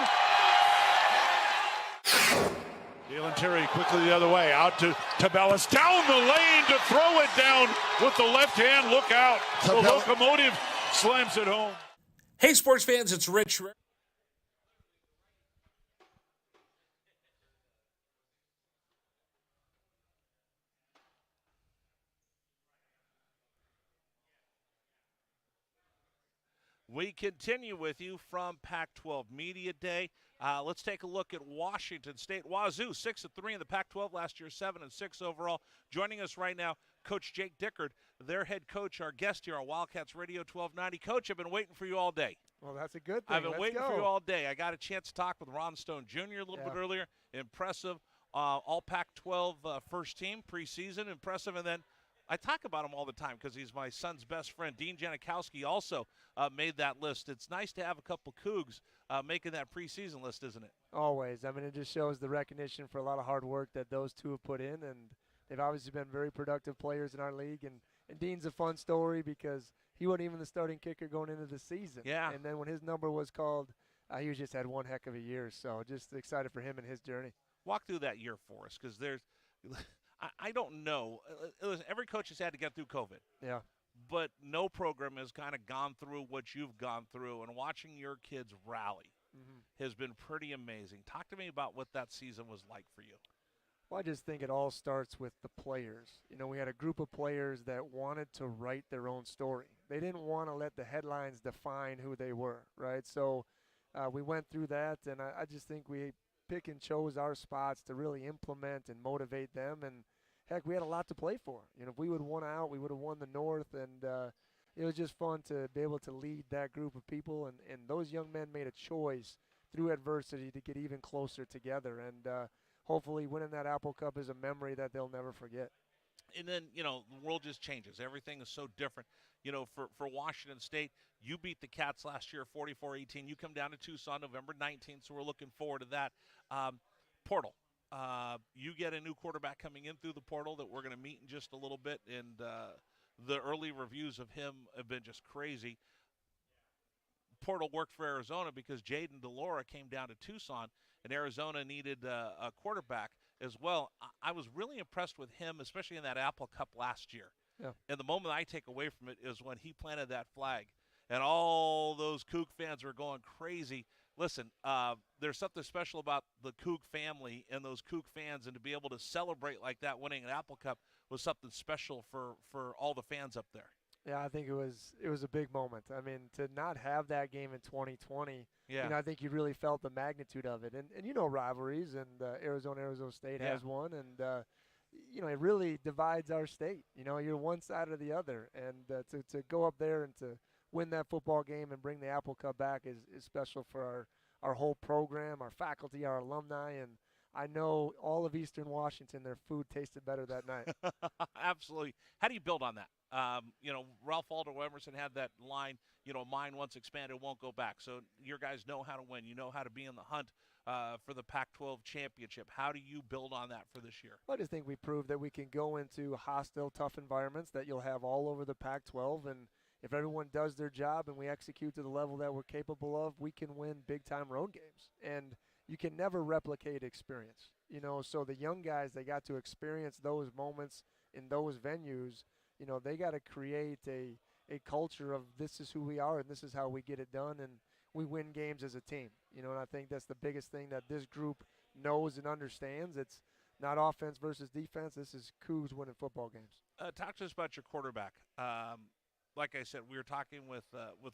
Dalen Terry quickly the other way, out to Tabellas, down the lane to throw it down with the left hand. Look out. The locomotive slams it home. Hey, sports fans, it's Rich. We continue with you from Pac-12 Media Day. Let's take a look at Washington State. Wazoo, 6-3 in the Pac-12 last year, 7-6 overall. Joining us right now, Coach Jake Dickert, their head coach, our guest here on Wildcats Radio 1290. Coach, I've been waiting for you all day. Well, that's a good thing. I've been waiting for you all day. I got a chance to talk with Ron Stone Jr. a little bit earlier. Impressive. All Pac-12 first team, preseason, impressive. And then I talk about him all the time because he's my son's best friend. Dean Janikowski also made that list. It's nice to have a couple Cougs making that preseason list, isn't it? Always. I mean, it just shows the recognition for a lot of hard work that those two have put in, and they've obviously been very productive players in our league. And Dean's a fun story because he wasn't even the starting kicker going into the season. Yeah. And then when his number was called, he just had one heck of a year. So just excited for him and his journey. Walk through that year for us because there's – I don't know. Listen, every coach has had to get through COVID. Yeah. But no program has kind of gone through what you've gone through, and watching your kids rally has been pretty amazing. Talk to me about what that season was like for you. Well, I just think it all starts with the players. You know, we had a group of players that wanted to write their own story. They didn't want to let the headlines define who they were, right? So we went through that, and I just think we pick and chose our spots to really implement and motivate them. And heck, we had a lot to play for. You know, if we would have won out, we would have won the North, and it was just fun to be able to lead that group of people. And those young men made a choice through adversity to get even closer together. And hopefully winning that Apple Cup is a memory that they'll never forget. And then, you know, the world just changes. Everything is so different. You know, for Washington State, you beat the Cats last year 44-18. You come down to Tucson November 19th, so we're looking forward to that. Portal. You get a new quarterback coming in through the portal that we're going to meet in just a little bit, and the early reviews of him have been just crazy. Portal worked for Arizona because Jaden DeLora came down to Tucson, and Arizona needed a quarterback as well. I was really impressed with him, especially in that Apple Cup last year. Yeah. And the moment I take away from it is when he planted that flag, and all those Coug fans were going crazy. Listen, there's something special about the Coug family and those Coug fans, and to be able to celebrate like that, winning an Apple Cup, was something special for all the fans up there. Yeah, I think it was a big moment. I mean, to not have that game in 2020, Yeah. you know, I think you really felt the magnitude of it. And you know, rivalries, and Arizona State has one, and you know, it really divides our state. You know, you're one side or the other, and to go up there and to win that football game and bring the Apple Cup back is special for our whole program, our faculty, our alumni, and I know all of Eastern Washington, their food tasted better that night. Absolutely. How do you build on that? Ralph Waldo Emerson had that line, mine once expanded won't go back. So your guys know how to win. You know how to be in the hunt for the Pac-12 championship. How do you build on that for this year? I just think we proved that we can go into hostile, tough environments that you'll have all over the Pac-12, and if everyone does their job and we execute to the level that we're capable of, we can win big-time road games. And you can never replicate experience. So the young guys, they got to experience those moments in those venues. They got to create a culture of this is who we are and this is how we get it done, and we win games as a team. And I think that's the biggest thing that this group knows and understands. It's not offense versus defense. This is Cougs winning football games. Talk to us about your quarterback. Like I said, we were talking with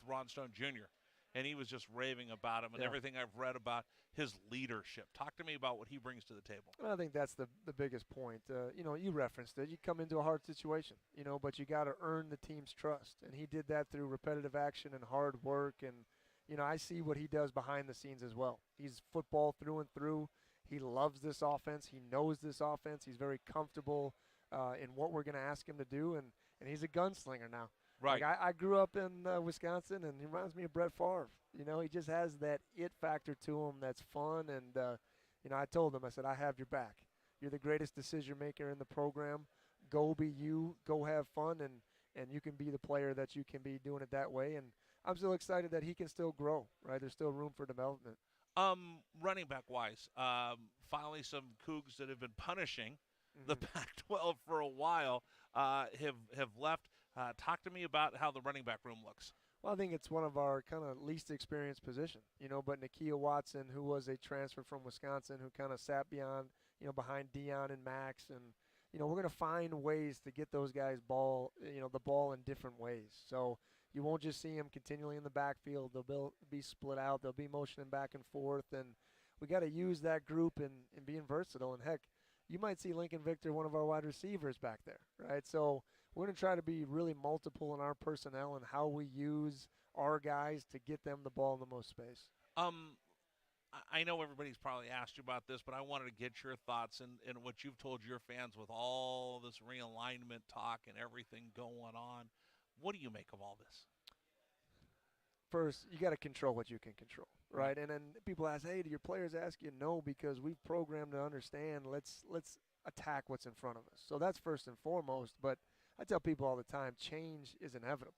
Ron Stone Jr., and he was just raving about him and everything I've read about his leadership. Talk to me about what he brings to the table. Well, I think that's the biggest point. You referenced it. You come into a hard situation, but you got to earn the team's trust. And he did that through repetitive action and hard work. And, I see what he does behind the scenes as well. He's football through and through. He loves this offense. He knows this offense. He's very comfortable in what we're going to ask him to do. And he's a gunslinger now. Right. Like I grew up in Wisconsin, and he reminds me of Brett Favre. He just has that it factor to him that's fun. And, I told him, I said, I have your back. You're the greatest decision maker in the program. Go be you. Go have fun, and you can be the player that you can be doing it that way. And I'm still excited that he can still grow, right? There's still room for development. Running back-wise, finally some Cougs that have been punishing the Pac-12 for a while have left. Talk to me about how the running back room looks. Well, I think it's one of our kind of least experienced position, but Nakia Watson, who was a transfer from Wisconsin, who kind of sat behind Deion and Max, and, we're going to find ways to get those guys the ball in different ways. So you won't just see them continually in the backfield. They'll be split out. They'll be motioning back and forth, and we got to use that group and being versatile. And, heck, you might see Lincoln Victor, one of our wide receivers, back there, right? So we're going to try to be really multiple in our personnel and how we use our guys to get them the ball in the most space. I know everybody's probably asked you about this, but I wanted to get your thoughts and what you've told your fans with all this realignment talk and everything going on. What do you make of all this? First, you got to control what you can control, right? And then people ask, hey, do your players ask you? No, because we've programmed to understand, let's attack what's in front of us. So that's first and foremost. But I tell people all the time, change is inevitable,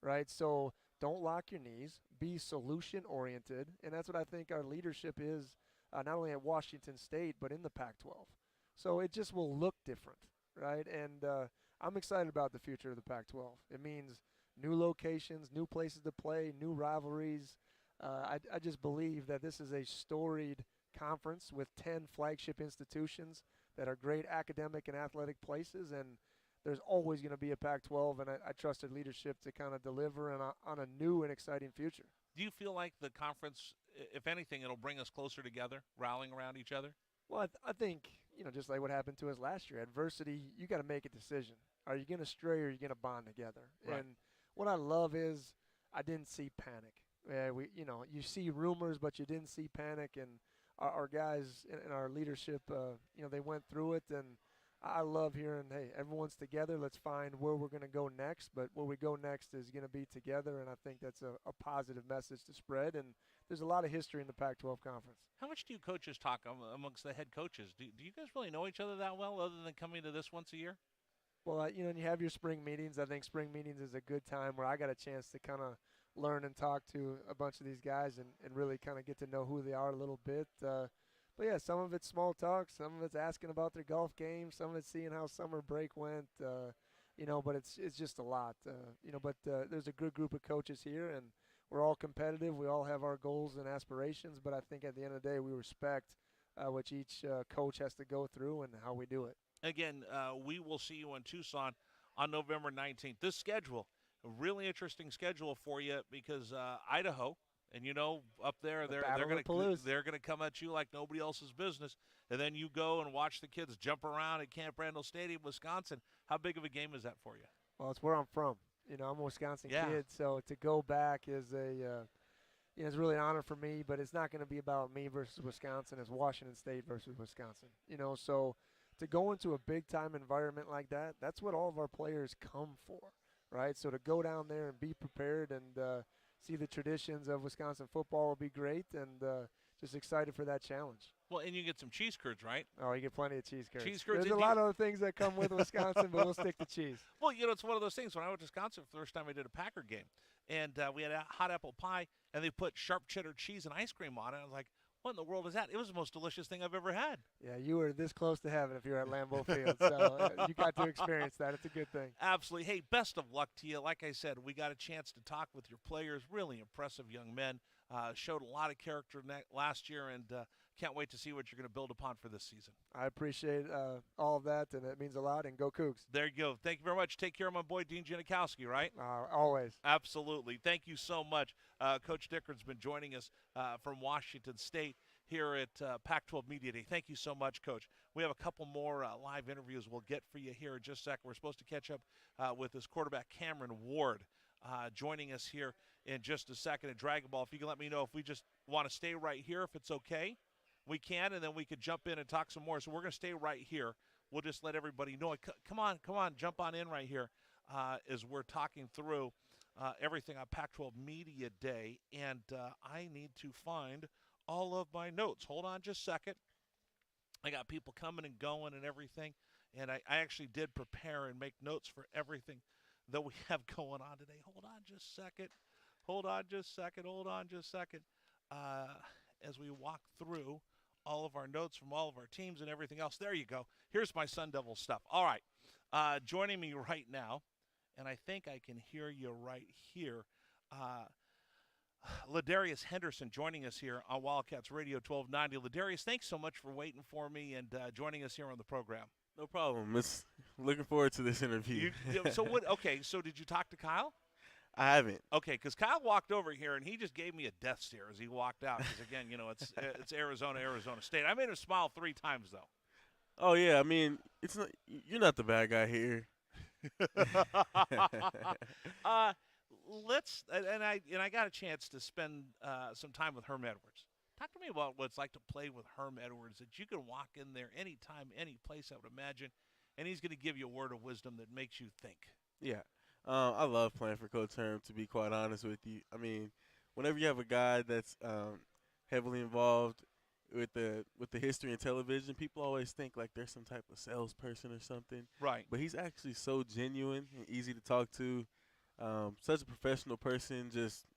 right? So don't lock your knees. Be solution-oriented. And that's what I think our leadership is, not only at Washington State, but in the Pac-12. So it just will look different, right? And I'm excited about the future of the Pac-12. It means new locations, new places to play, new rivalries. I just believe that this is a storied conference with 10 flagship institutions that are great academic and athletic places, and there's always going to be a Pac-12, and I trusted leadership to kind of deliver on a new and exciting future. Do you feel like the conference, if anything, it'll bring us closer together, rallying around each other? Well, I think, just like what happened to us last year, adversity, you got to make a decision. Are you going to stray or are you going to bond together? Right. And what I love is I didn't see panic. You see rumors, but you didn't see panic, and our guys and our leadership, they went through it, and I love hearing, hey, everyone's together. Let's find where we're going to go next. But where we go next is going to be together, and I think that's a positive message to spread. And there's a lot of history in the Pac-12 conference. How much do you coaches talk amongst the head coaches? Do you guys really know each other that well other than coming to this once a year? Well, when you have your spring meetings, I think spring meetings is a good time where I got a chance to kind of learn and talk to a bunch of these guys and really kind of get to know who they are a little bit. But, yeah, some of it's small talk. Some of it's asking about their golf game. Some of it's seeing how summer break went, but it's just a lot. But there's a good group of coaches here, and we're all competitive. We all have our goals and aspirations, but I think at the end of the day we respect what each coach has to go through and how we do it. Again, we will see you in Tucson on November 19th. This schedule, a really interesting schedule for you because Idaho, and up there they're going to come at you like nobody else's business, and then you go and watch the kids jump around at Camp Randall Stadium, Wisconsin. How big of a game is that for you? Well, it's where I'm from. I'm a Wisconsin kid, so to go back is it's really an honor for me, but it's not going to be about me versus Wisconsin. It's Washington State versus Wisconsin. So to go into a big-time environment like that, that's what all of our players come for, right? So to go down there and be prepared and see the traditions of Wisconsin football will be great, and just excited for that challenge. Well, and you get some cheese curds, right? Oh, you get plenty of cheese curds. Cheese curds. There's a lot of other things that come with Wisconsin, but we'll stick to cheese. Well, it's one of those things. When I went to Wisconsin for the first time, I did a Packer game, and we had a hot apple pie, and they put sharp cheddar cheese and ice cream on it. I was like, what in the world is that? It was the most delicious thing I've ever had. Yeah, you were this close to heaven if you were at Lambeau Field, so you got to experience that. It's a good thing. Absolutely. Hey, best of luck to you. Like I said, we got a chance to talk with your players. Really impressive young men. Showed a lot of character last year, and can't wait to see what you're going to build upon for this season. I appreciate all of that, and it means a lot, and go Cougs. There you go. Thank you very much. Take care of my boy, Dean Janikowski, right? Always. Absolutely. Thank you so much. Coach Dicker's been joining us from Washington State here at Pac-12 Media Day. Thank you so much, Coach. We have a couple more live interviews we'll get for you here in just a second. We're supposed to catch up with this quarterback, Cameron Ward, joining us here in just a second at Dragon Ball. If you can let me know if we just want to stay right here, if it's okay, we can, and then we could jump in and talk some more. So we're going to stay right here. We'll just let everybody know. Come on, jump on in right here as we're talking through everything on Pac-12 Media Day, and I need to find all of my notes. Hold on just a second. I got people coming and going and everything, and I actually did prepare and make notes for everything that we have going on today. Hold on just a second. As we walk through all of our notes from all of our teams and everything else. There you go. Here's my Sun Devil stuff. All right. Joining me right now, and I think I can hear you right here, Ladarius Henderson joining us here on Wildcats Radio 1290. Ladarius, thanks so much for waiting for me and joining us here on the program. No problem. Looking forward to this interview. So did you talk to Kyle? I haven't. Okay, because Kyle walked over here and he just gave me a death stare as he walked out. Because again, it's Arizona State. I made him smile 3 times though. Oh yeah, I mean, you're not the bad guy here. I got a chance to spend some time with Herm Edwards. Talk to me about what it's like to play with Herm Edwards. That you can walk in there anytime, any place, I would imagine, and he's going to give you a word of wisdom that makes you think. Yeah. I love playing for Coach Herm, to be quite honest with you. I mean, whenever you have a guy that's heavily involved with the history and television, people always think like there's some type of salesperson or something. Right. But he's actually so genuine and easy to talk to. Such a professional person.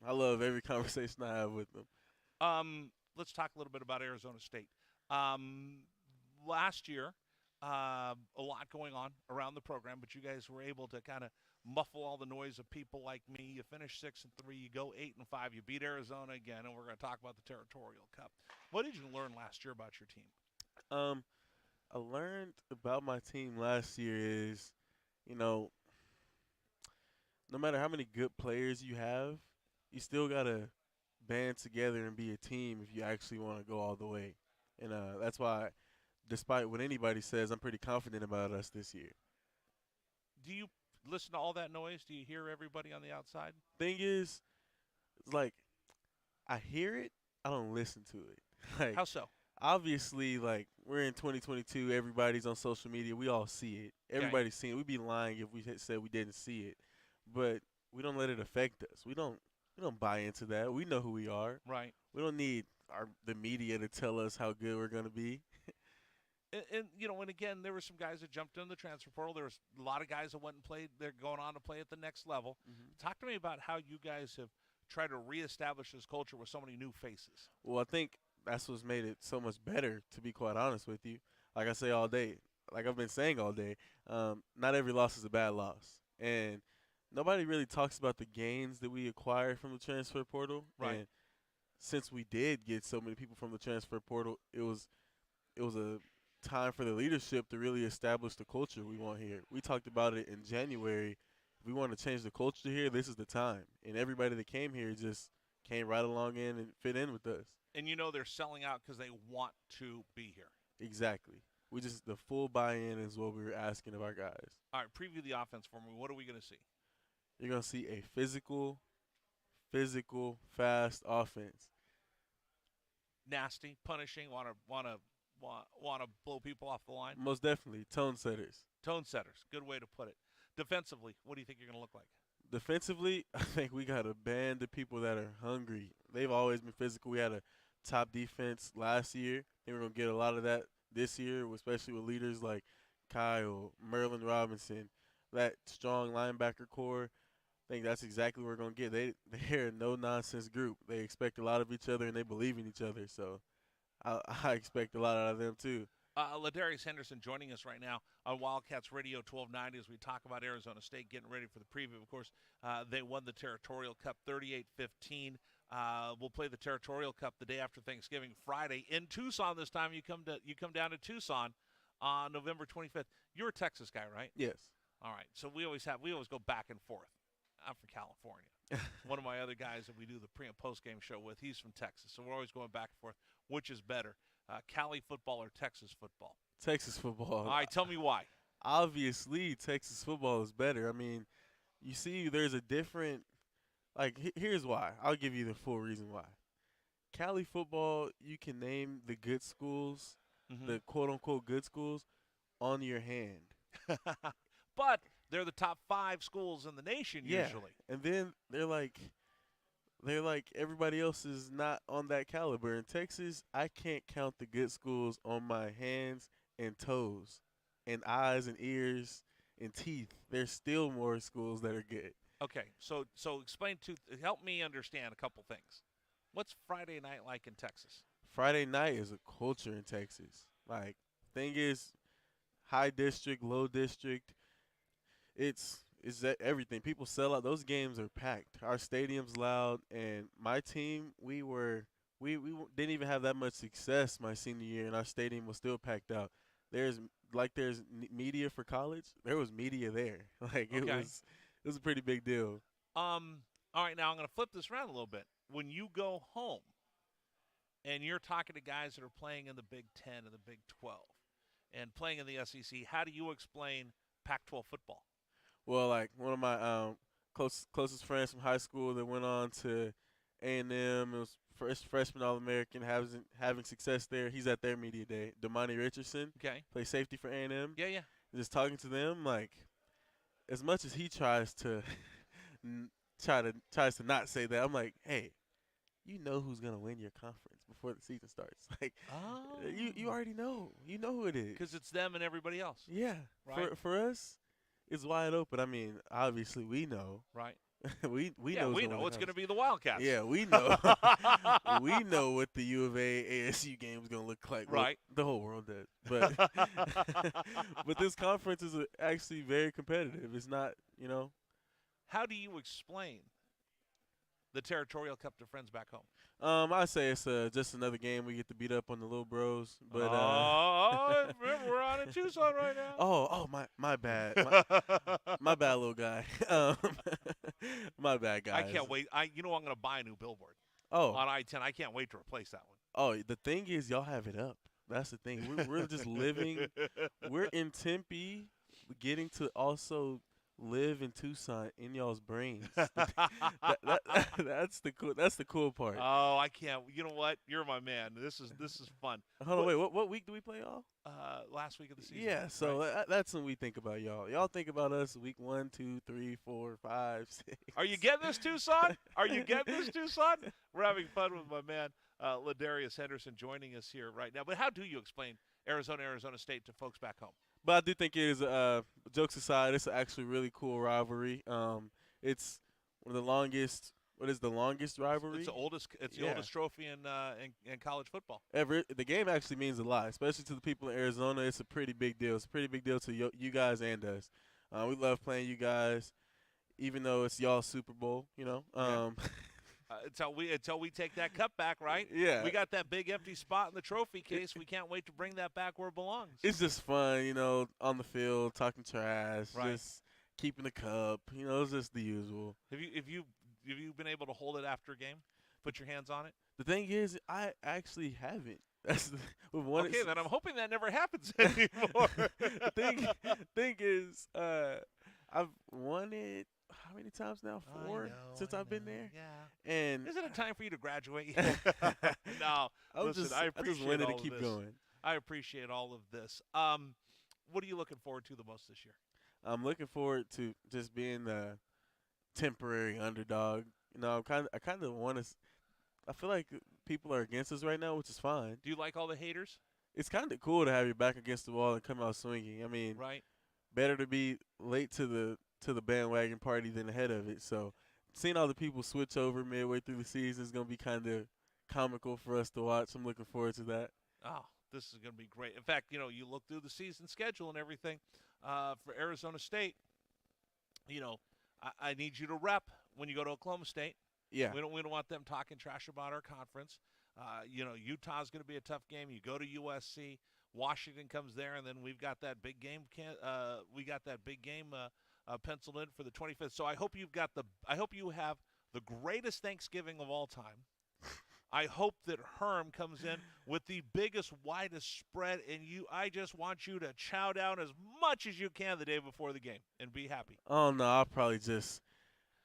I love every conversation I have with him. Let's talk a little bit about Arizona State. Last year, a lot going on around the program, but you guys were able to kind of muffle all the noise of people like me. You finished 6-3, you go 8-5, you beat Arizona again, and we're going to talk about the Territorial Cup. What did you learn last year about your team? I learned about my team last year is, no matter how many good players you have, you still got to band together and be a team if you actually want to go all the way. And that's why, despite what anybody says, I'm pretty confident about us this year. Do you listen to all that noise? Do you hear everybody on the outside? Thing is, it's like I hear it, I don't listen to it. Like, how so? Obviously, like, we're in 2022, everybody's on social media, we all see it. Everybody's seeing it. We'd be lying if we said we didn't see it. But we don't let it affect us. We don't buy into that. We know who we are. Right. We don't need the media to tell us how good we're going to be. And again, there were some guys that jumped in the transfer portal. There was a lot of guys that went and played. They're going on to play at the next level. Mm-hmm. Talk to me about how you guys have tried to reestablish this culture with so many new faces. Well, I think that's what's made it so much better, to be quite honest with you. Like I say all day, like I've been saying all day, not every loss is a bad loss. And nobody really talks about the gains that we acquired from the transfer portal. Right. And since we did get so many people from the transfer portal, it was a time for the leadership to really establish the culture we want here. We talked about it in January. If we want to change the culture here, this is the time. And everybody that came here just came right along in and fit in with us. And they're selling out because they want to be here. Exactly. The full buy-in is what we were asking of our guys. All right, preview the offense for me. What are we going to see? You're going to see a physical, physical, fast offense. Nasty, punishing, want to blow people off the line. Most definitely, tone setters. Tone setters, good way to put it. Defensively, what do you think you're going to look like? Defensively, I think we got a band of people that are hungry. They've always been physical. We had a top defense last year. I think we're going to get a lot of that this year, especially with leaders like Kyle, Merlin Robinson, that strong linebacker core. I think that's exactly what we're going to get. They're a no-nonsense group. They expect a lot of each other, and they believe in each other. So I expect a lot out of them too. Ladarius Henderson joining us right now on Wildcats Radio 1290 as we talk about Arizona State getting ready for the preview. Of course, they won the Territorial Cup 38-15. We'll play the Territorial Cup the day after Thanksgiving, Friday in Tucson. This time you come down to Tucson on November 25th. You're a Texas guy, right? Yes. All right. So we always go back and forth. I'm from California. One of my other guys that we do the pre and post game show with, he's from Texas. So we're always going back and forth. Which is better, Cali football or Texas football? Texas football. All right, tell me why. Obviously, Texas football is better. I mean, you see there's a different – here's why. I'll give you the full reason why. Cali football, you can name the good schools, the quote-unquote good schools, on your hand. But they're the top 5 schools in the nation usually. And then they're like everybody else is not on that caliber. In Texas, I can't count the good schools on my hands and toes and eyes and ears and teeth. There's still more schools that are good. Okay, so help me understand a couple things. What's Friday night like in Texas? Friday night is a culture in Texas. Like, thing is, high district, low district, it's that everything. People sell out. Those games are packed. Our stadium's loud, and my team, we didn't even have that much success my senior year, and our stadium was still packed out. There's media for college. There was media there. It was a pretty big deal. All right, now I'm going to flip this around a little bit. When you go home and you're talking to guys that are playing in the Big 10 and the Big 12 and playing in the SEC, how do you explain Pac-12 football? Well, like one of my closest friends from high school that went on to A&M, it was first freshman All-American, having success there. He's at their media day. Damani Richardson, plays safety for A&M. Yeah. Just talking to them, like, as much as he tries to not say that, I'm like, hey, you know who's gonna win your conference before the season starts. Like, you already know. You know who it is. Because it's them and everybody else. Yeah. Right. For us, it's wide open. I mean, obviously we know. Right. we know it's going to be the Wildcats. Yeah, we know. We know what the U of A ASU game is going to look like. Right. Well, the whole world does. But but this conference is actually very competitive. It's not, How do you explain the Territorial Cup to friends back home? I say it's just another game we get to beat up on the little bros. But we're on in Tucson right now. Oh, my bad. My bad, little guy. My bad, guys. I can't wait. I'm going to buy a new billboard. Oh, on I-10. I can't wait to replace that one. Oh, the thing is, y'all have it up. That's the thing. We're just living. We're in Tempe, getting to also live in Tucson in y'all's brains. That's the cool part. Oh, I can't. You know what? You're my man. This is fun. Hold on, wait. What week do we play y'all? Last week of the season. Yeah, so that's when we think about y'all. Y'all think about us week 1, 2, 3, 4, 5, 6. Are you getting this, Tucson? Are you getting this, Tucson? We're having fun with my man Ladarius Henderson joining us here right now. But how do you explain Arizona State to folks back home? But I do think it is, jokes aside, it's actually a really cool rivalry. It's one of the longest. What is the longest rivalry? It's the oldest. It's the oldest trophy in college football ever. The game actually means a lot, especially to the people in Arizona. It's a pretty big deal. It's a pretty big deal to you guys and us. We love playing you guys, even though it's y'all Super Bowl. Until we take that cup back, right? Yeah. We got that big empty spot in the trophy case. We can't wait to bring that back where it belongs. It's just fun, on the field, talking trash, just keeping the cup. It's just the usual. Have you been able to hold it after a game? Put your hands on it? The thing is, I actually haven't. Okay, then I'm hoping that never happens anymore. The thing is, I've won it how many times now? 4 since I've been there. Yeah. And isn't it time for you to graduate? No. I just wanted to keep going. I appreciate all of this. What are you looking forward to the most this year? I'm looking forward to just being the temporary underdog. You know, I kind of want to. I feel like people are against us right now, which is fine. Do you like all the haters? It's kind of cool to have your back against the wall and come out swinging. I mean, right. Better to be late to the bandwagon party than ahead of it. So, seeing all the people switch over midway through the season is going to be kind of comical for us to watch. I'm looking forward to that. Oh, this is going to be great. In fact, you know, you look through the season schedule and everything for Arizona State. You know, I need you to rep when you go to Oklahoma State. Yeah. We don't want them talking trash about our conference. You know, Utah's going to be a tough game. You go to USC. Washington comes there, and then we've got that big game. Penciled in for the 25th. So I hope you have the greatest Thanksgiving of all time. I hope that Herm comes in with the biggest, widest spread, and I just want you to chow down as much as you can the day before the game and be happy. Oh no, I'll probably just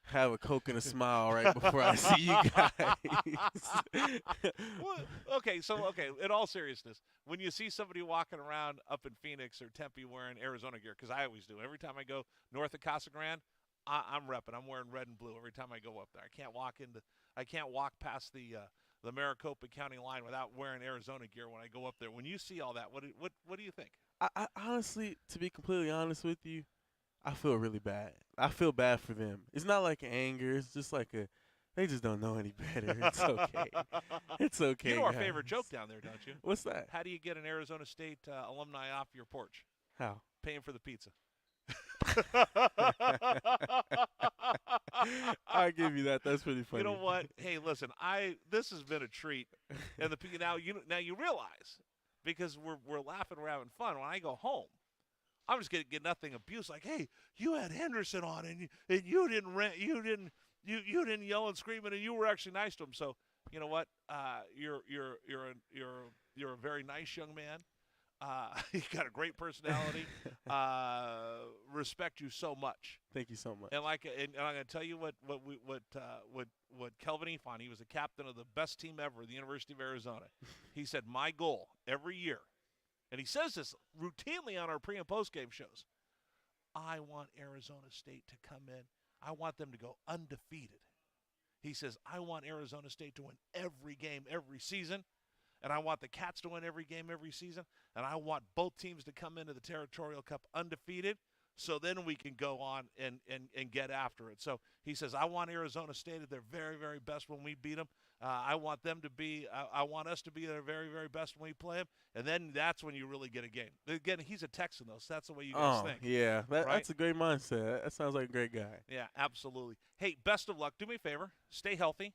have a Coke and a smile right before I see you guys. Well, okay, in all seriousness, when you see somebody walking around up in Phoenix or Tempe wearing Arizona gear, because I always do. Every time I go north of Casa Grande, I'm repping. I'm wearing red and blue every time I go up there. I can't walk past the Maricopa County line without wearing Arizona gear when I go up there. When you see all that, what do you think? I honestly, to be completely honest with you, I feel really bad. I feel bad for them. It's not like anger. It's just like they just don't know any better. It's okay. It's okay. You know our favorite joke down there, don't you? What's that? How do you get an Arizona State alumni off your porch? How? Paying for the pizza. I'll give you that. That's pretty funny. You know what? Hey, listen. This has been a treat, and now you realize, because we're laughing, we're having fun. When I go home, I'm just gonna get nothing abuse. Like, hey, you had Henderson on, and you didn't yell and scream, and you were actually nice to him. So you know what? You're a very nice young man. You got a great personality. Respect you so much. Thank you so much. And I'm going to tell you what Kelvin Ifan, he was the captain of the best team ever at the University of Arizona. He said, my goal every year, and he says this routinely on our pre and post game shows, I want Arizona State to come in. I want them to go undefeated. He says, I want Arizona State to win every game every season. And I want the Cats to win every game every season. And I want both teams to come into the Territorial Cup undefeated, so then we can go on and get after it. So he says, I want Arizona State at their very, very best when we beat them. I want us to be at their very, very best when we play them. And then that's when you really get a game. Again, he's a Texan, though, so that's the way you guys think. Yeah, right? That's a great mindset. That sounds like a great guy. Yeah, absolutely. Hey, best of luck. Do me a favor. Stay healthy.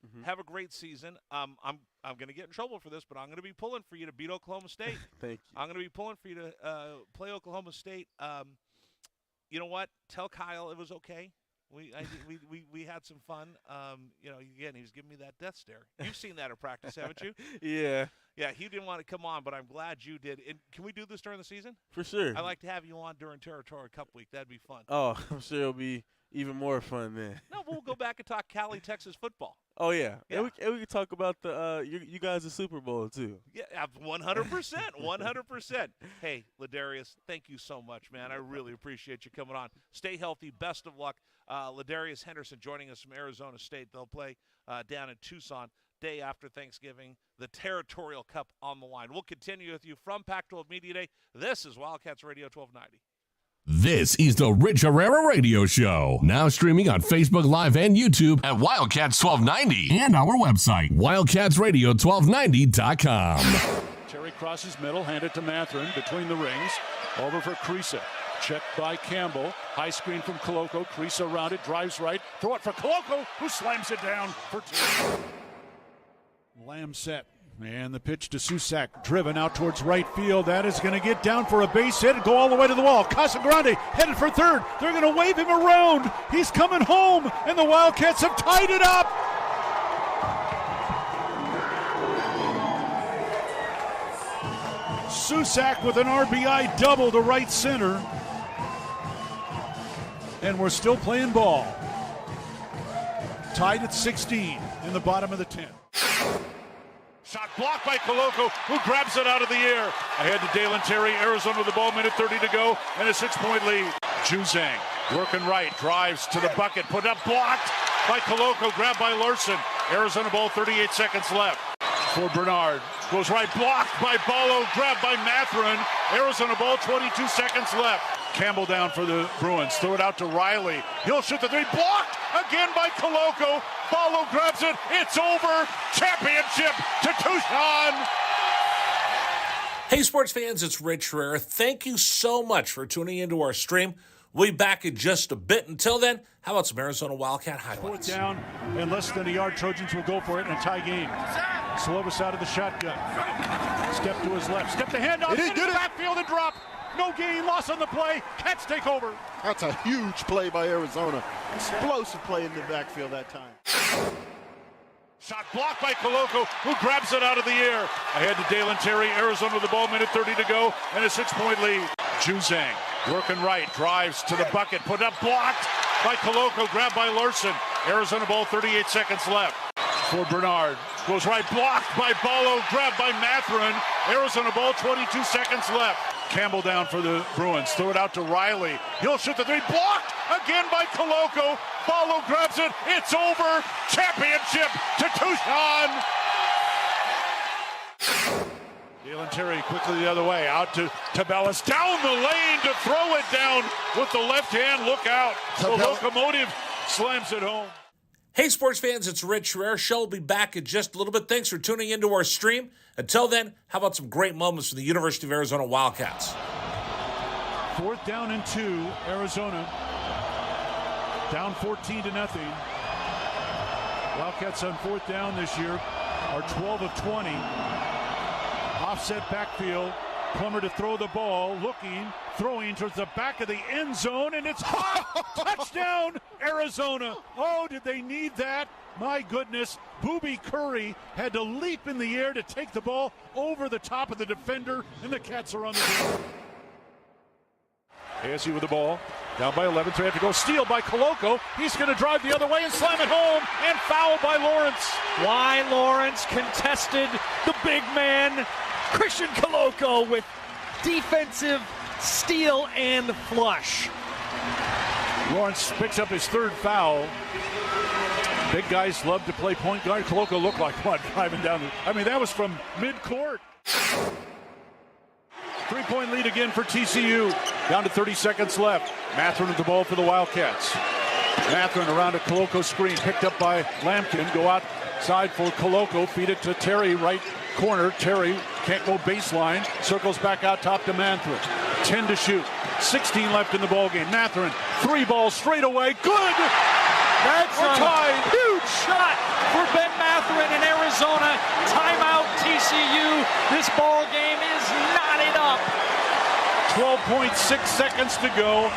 Mm-hmm. Have a great season. I'm going to get in trouble for this, but I'm going to be pulling for you to beat Oklahoma State. Thank you. I'm going to be pulling for you to play Oklahoma State. You know what? Tell Kyle it was okay. We had some fun. You know, again, he was giving me that death stare. You've seen that at practice, haven't you? Yeah. Yeah, he didn't want to come on, but I'm glad you did. And can we do this during the season? For sure. I'd like to have you on during Territorial Cup Week. That'd be fun. Oh, I'm sure it'll be even more fun then. No, we'll go back and talk Cali, Texas football. Oh, yeah. And we can talk about you guys' Super Bowl, too. Yeah, 100%. 100%. Hey, Ladarius, thank you so much, man. I really appreciate you coming on. Stay healthy. Best of luck. Ladarius Henderson joining us from Arizona State. They'll play down in Tucson day after Thanksgiving. The Territorial Cup on the line. We'll continue with you from Pac-12 Media Day. This is Wildcats Radio 1290. This is the Rich Herrera Radio Show. Now streaming on Facebook Live and YouTube at Wildcats 1290 and our website, wildcatsradio1290.com. Terry crosses middle, handed to Matherin between the rings. Over for Creasa. Checked by Campbell. High screen from Koloko. Creasa around it, drives right. Throw it for Koloko, who slams it down for two. Lamb set. And the pitch to Susak, driven out towards right field. That is going to get down for a base hit and go all the way to the wall. Casagrande headed for third. They're going to wave him around. He's coming home, and the Wildcats have tied it up. Susak with an RBI double to right center. and we're still playing ball. Tied at 16 in the bottom of the 10th. Shot blocked by Koloko, who grabs it out of the air. Ahead to Dalen Terry, Arizona with the ball, minute 30 to go, and a 6-point lead. Juzang working right, drives to the bucket, put up, blocked by Koloko, grabbed by Larson. Arizona ball, 38 seconds left. For Bernard, goes right, blocked by Ballo, grabbed by Mathurin. Arizona ball, 22 seconds left. Campbell down for the Bruins, throw it out to Riley. He'll shoot the three, blocked again by Koloko. Ballo grabs it, it's over. Championship to Tucson. Hey, sports fans, it's Rich Herrera. Thank you so much for tuning into our stream. We'll be back in just a bit. Until then, how about some Arizona Wildcat highlights? Fourth down and less than a yard. Trojans will go for it in a tie game. Slovis out of the shotgun. Step to his left. Step the handoff. Into the backfield and drop. No gain. Loss on the play. Cats take over. That's a huge play by Arizona. Explosive play in the backfield that time. Shot blocked by Koloko, who grabs it out of the air. Ahead to Dalen Terry, Arizona with the ball, minute 30 to go, and a 6-point lead. Juzang working right, drives to the bucket, put up, blocked by Koloko, grabbed by Larson. Arizona ball, 38 seconds left. For Bernard, goes right, blocked by Ballo, grabbed by Mathurin. Arizona ball, 22 seconds left. Campbell down for the Bruins, throw it out to Riley. He'll shoot the three, blocked again by Koloko. Ballo grabs it, it's over. Championship to Tucson. Dalen Terry quickly the other way, out to Tabellas, down the lane to throw it down with the left hand. Look out. The locomotive slams it home. Hey, sports fans, it's Rich Herrera. Show will be back in just a little bit. Thanks for tuning into our stream. Until then, how about some great moments from the University of Arizona Wildcats? Fourth down and 2, Arizona. Down 14-0. Wildcats on fourth down this year are 12 of 20. Offset backfield. Plummer to throw the ball, looking, throwing towards the back of the end zone, and it's hot! Touchdown, Arizona! Oh, did they need that? My goodness, Booby Curry had to leap in the air to take the ball over the top of the defender, and the Cats are on the board. ASU with the ball, down by 11, 3 have to go. Steal by Koloko. He's going to drive the other way and slam it home, and foul by Lawrence. Why Lawrence contested the big man, Christian Koloko, with defensive steal and flush. Lawrence picks up his third foul. Big guys love to play point guard. Koloko looked like one driving down that was from mid-court. 3-point lead again for TCU. Down to 30 seconds left. Mathurin with the ball for the Wildcats. Mathurin around a Koloko screen, picked up by Lampkin. Go outside for Koloko. Feed it to Terry, right corner. Terry can't go baseline. Circles back out top to Mathurin. 10 to shoot. 16 left in the ballgame. Mathurin, 3 balls straight away. Good! That's We're a tied. huge shot for Ben Mathurin in Arizona. Timeout TCU. This ball game is knotted up. 12.6 seconds to go.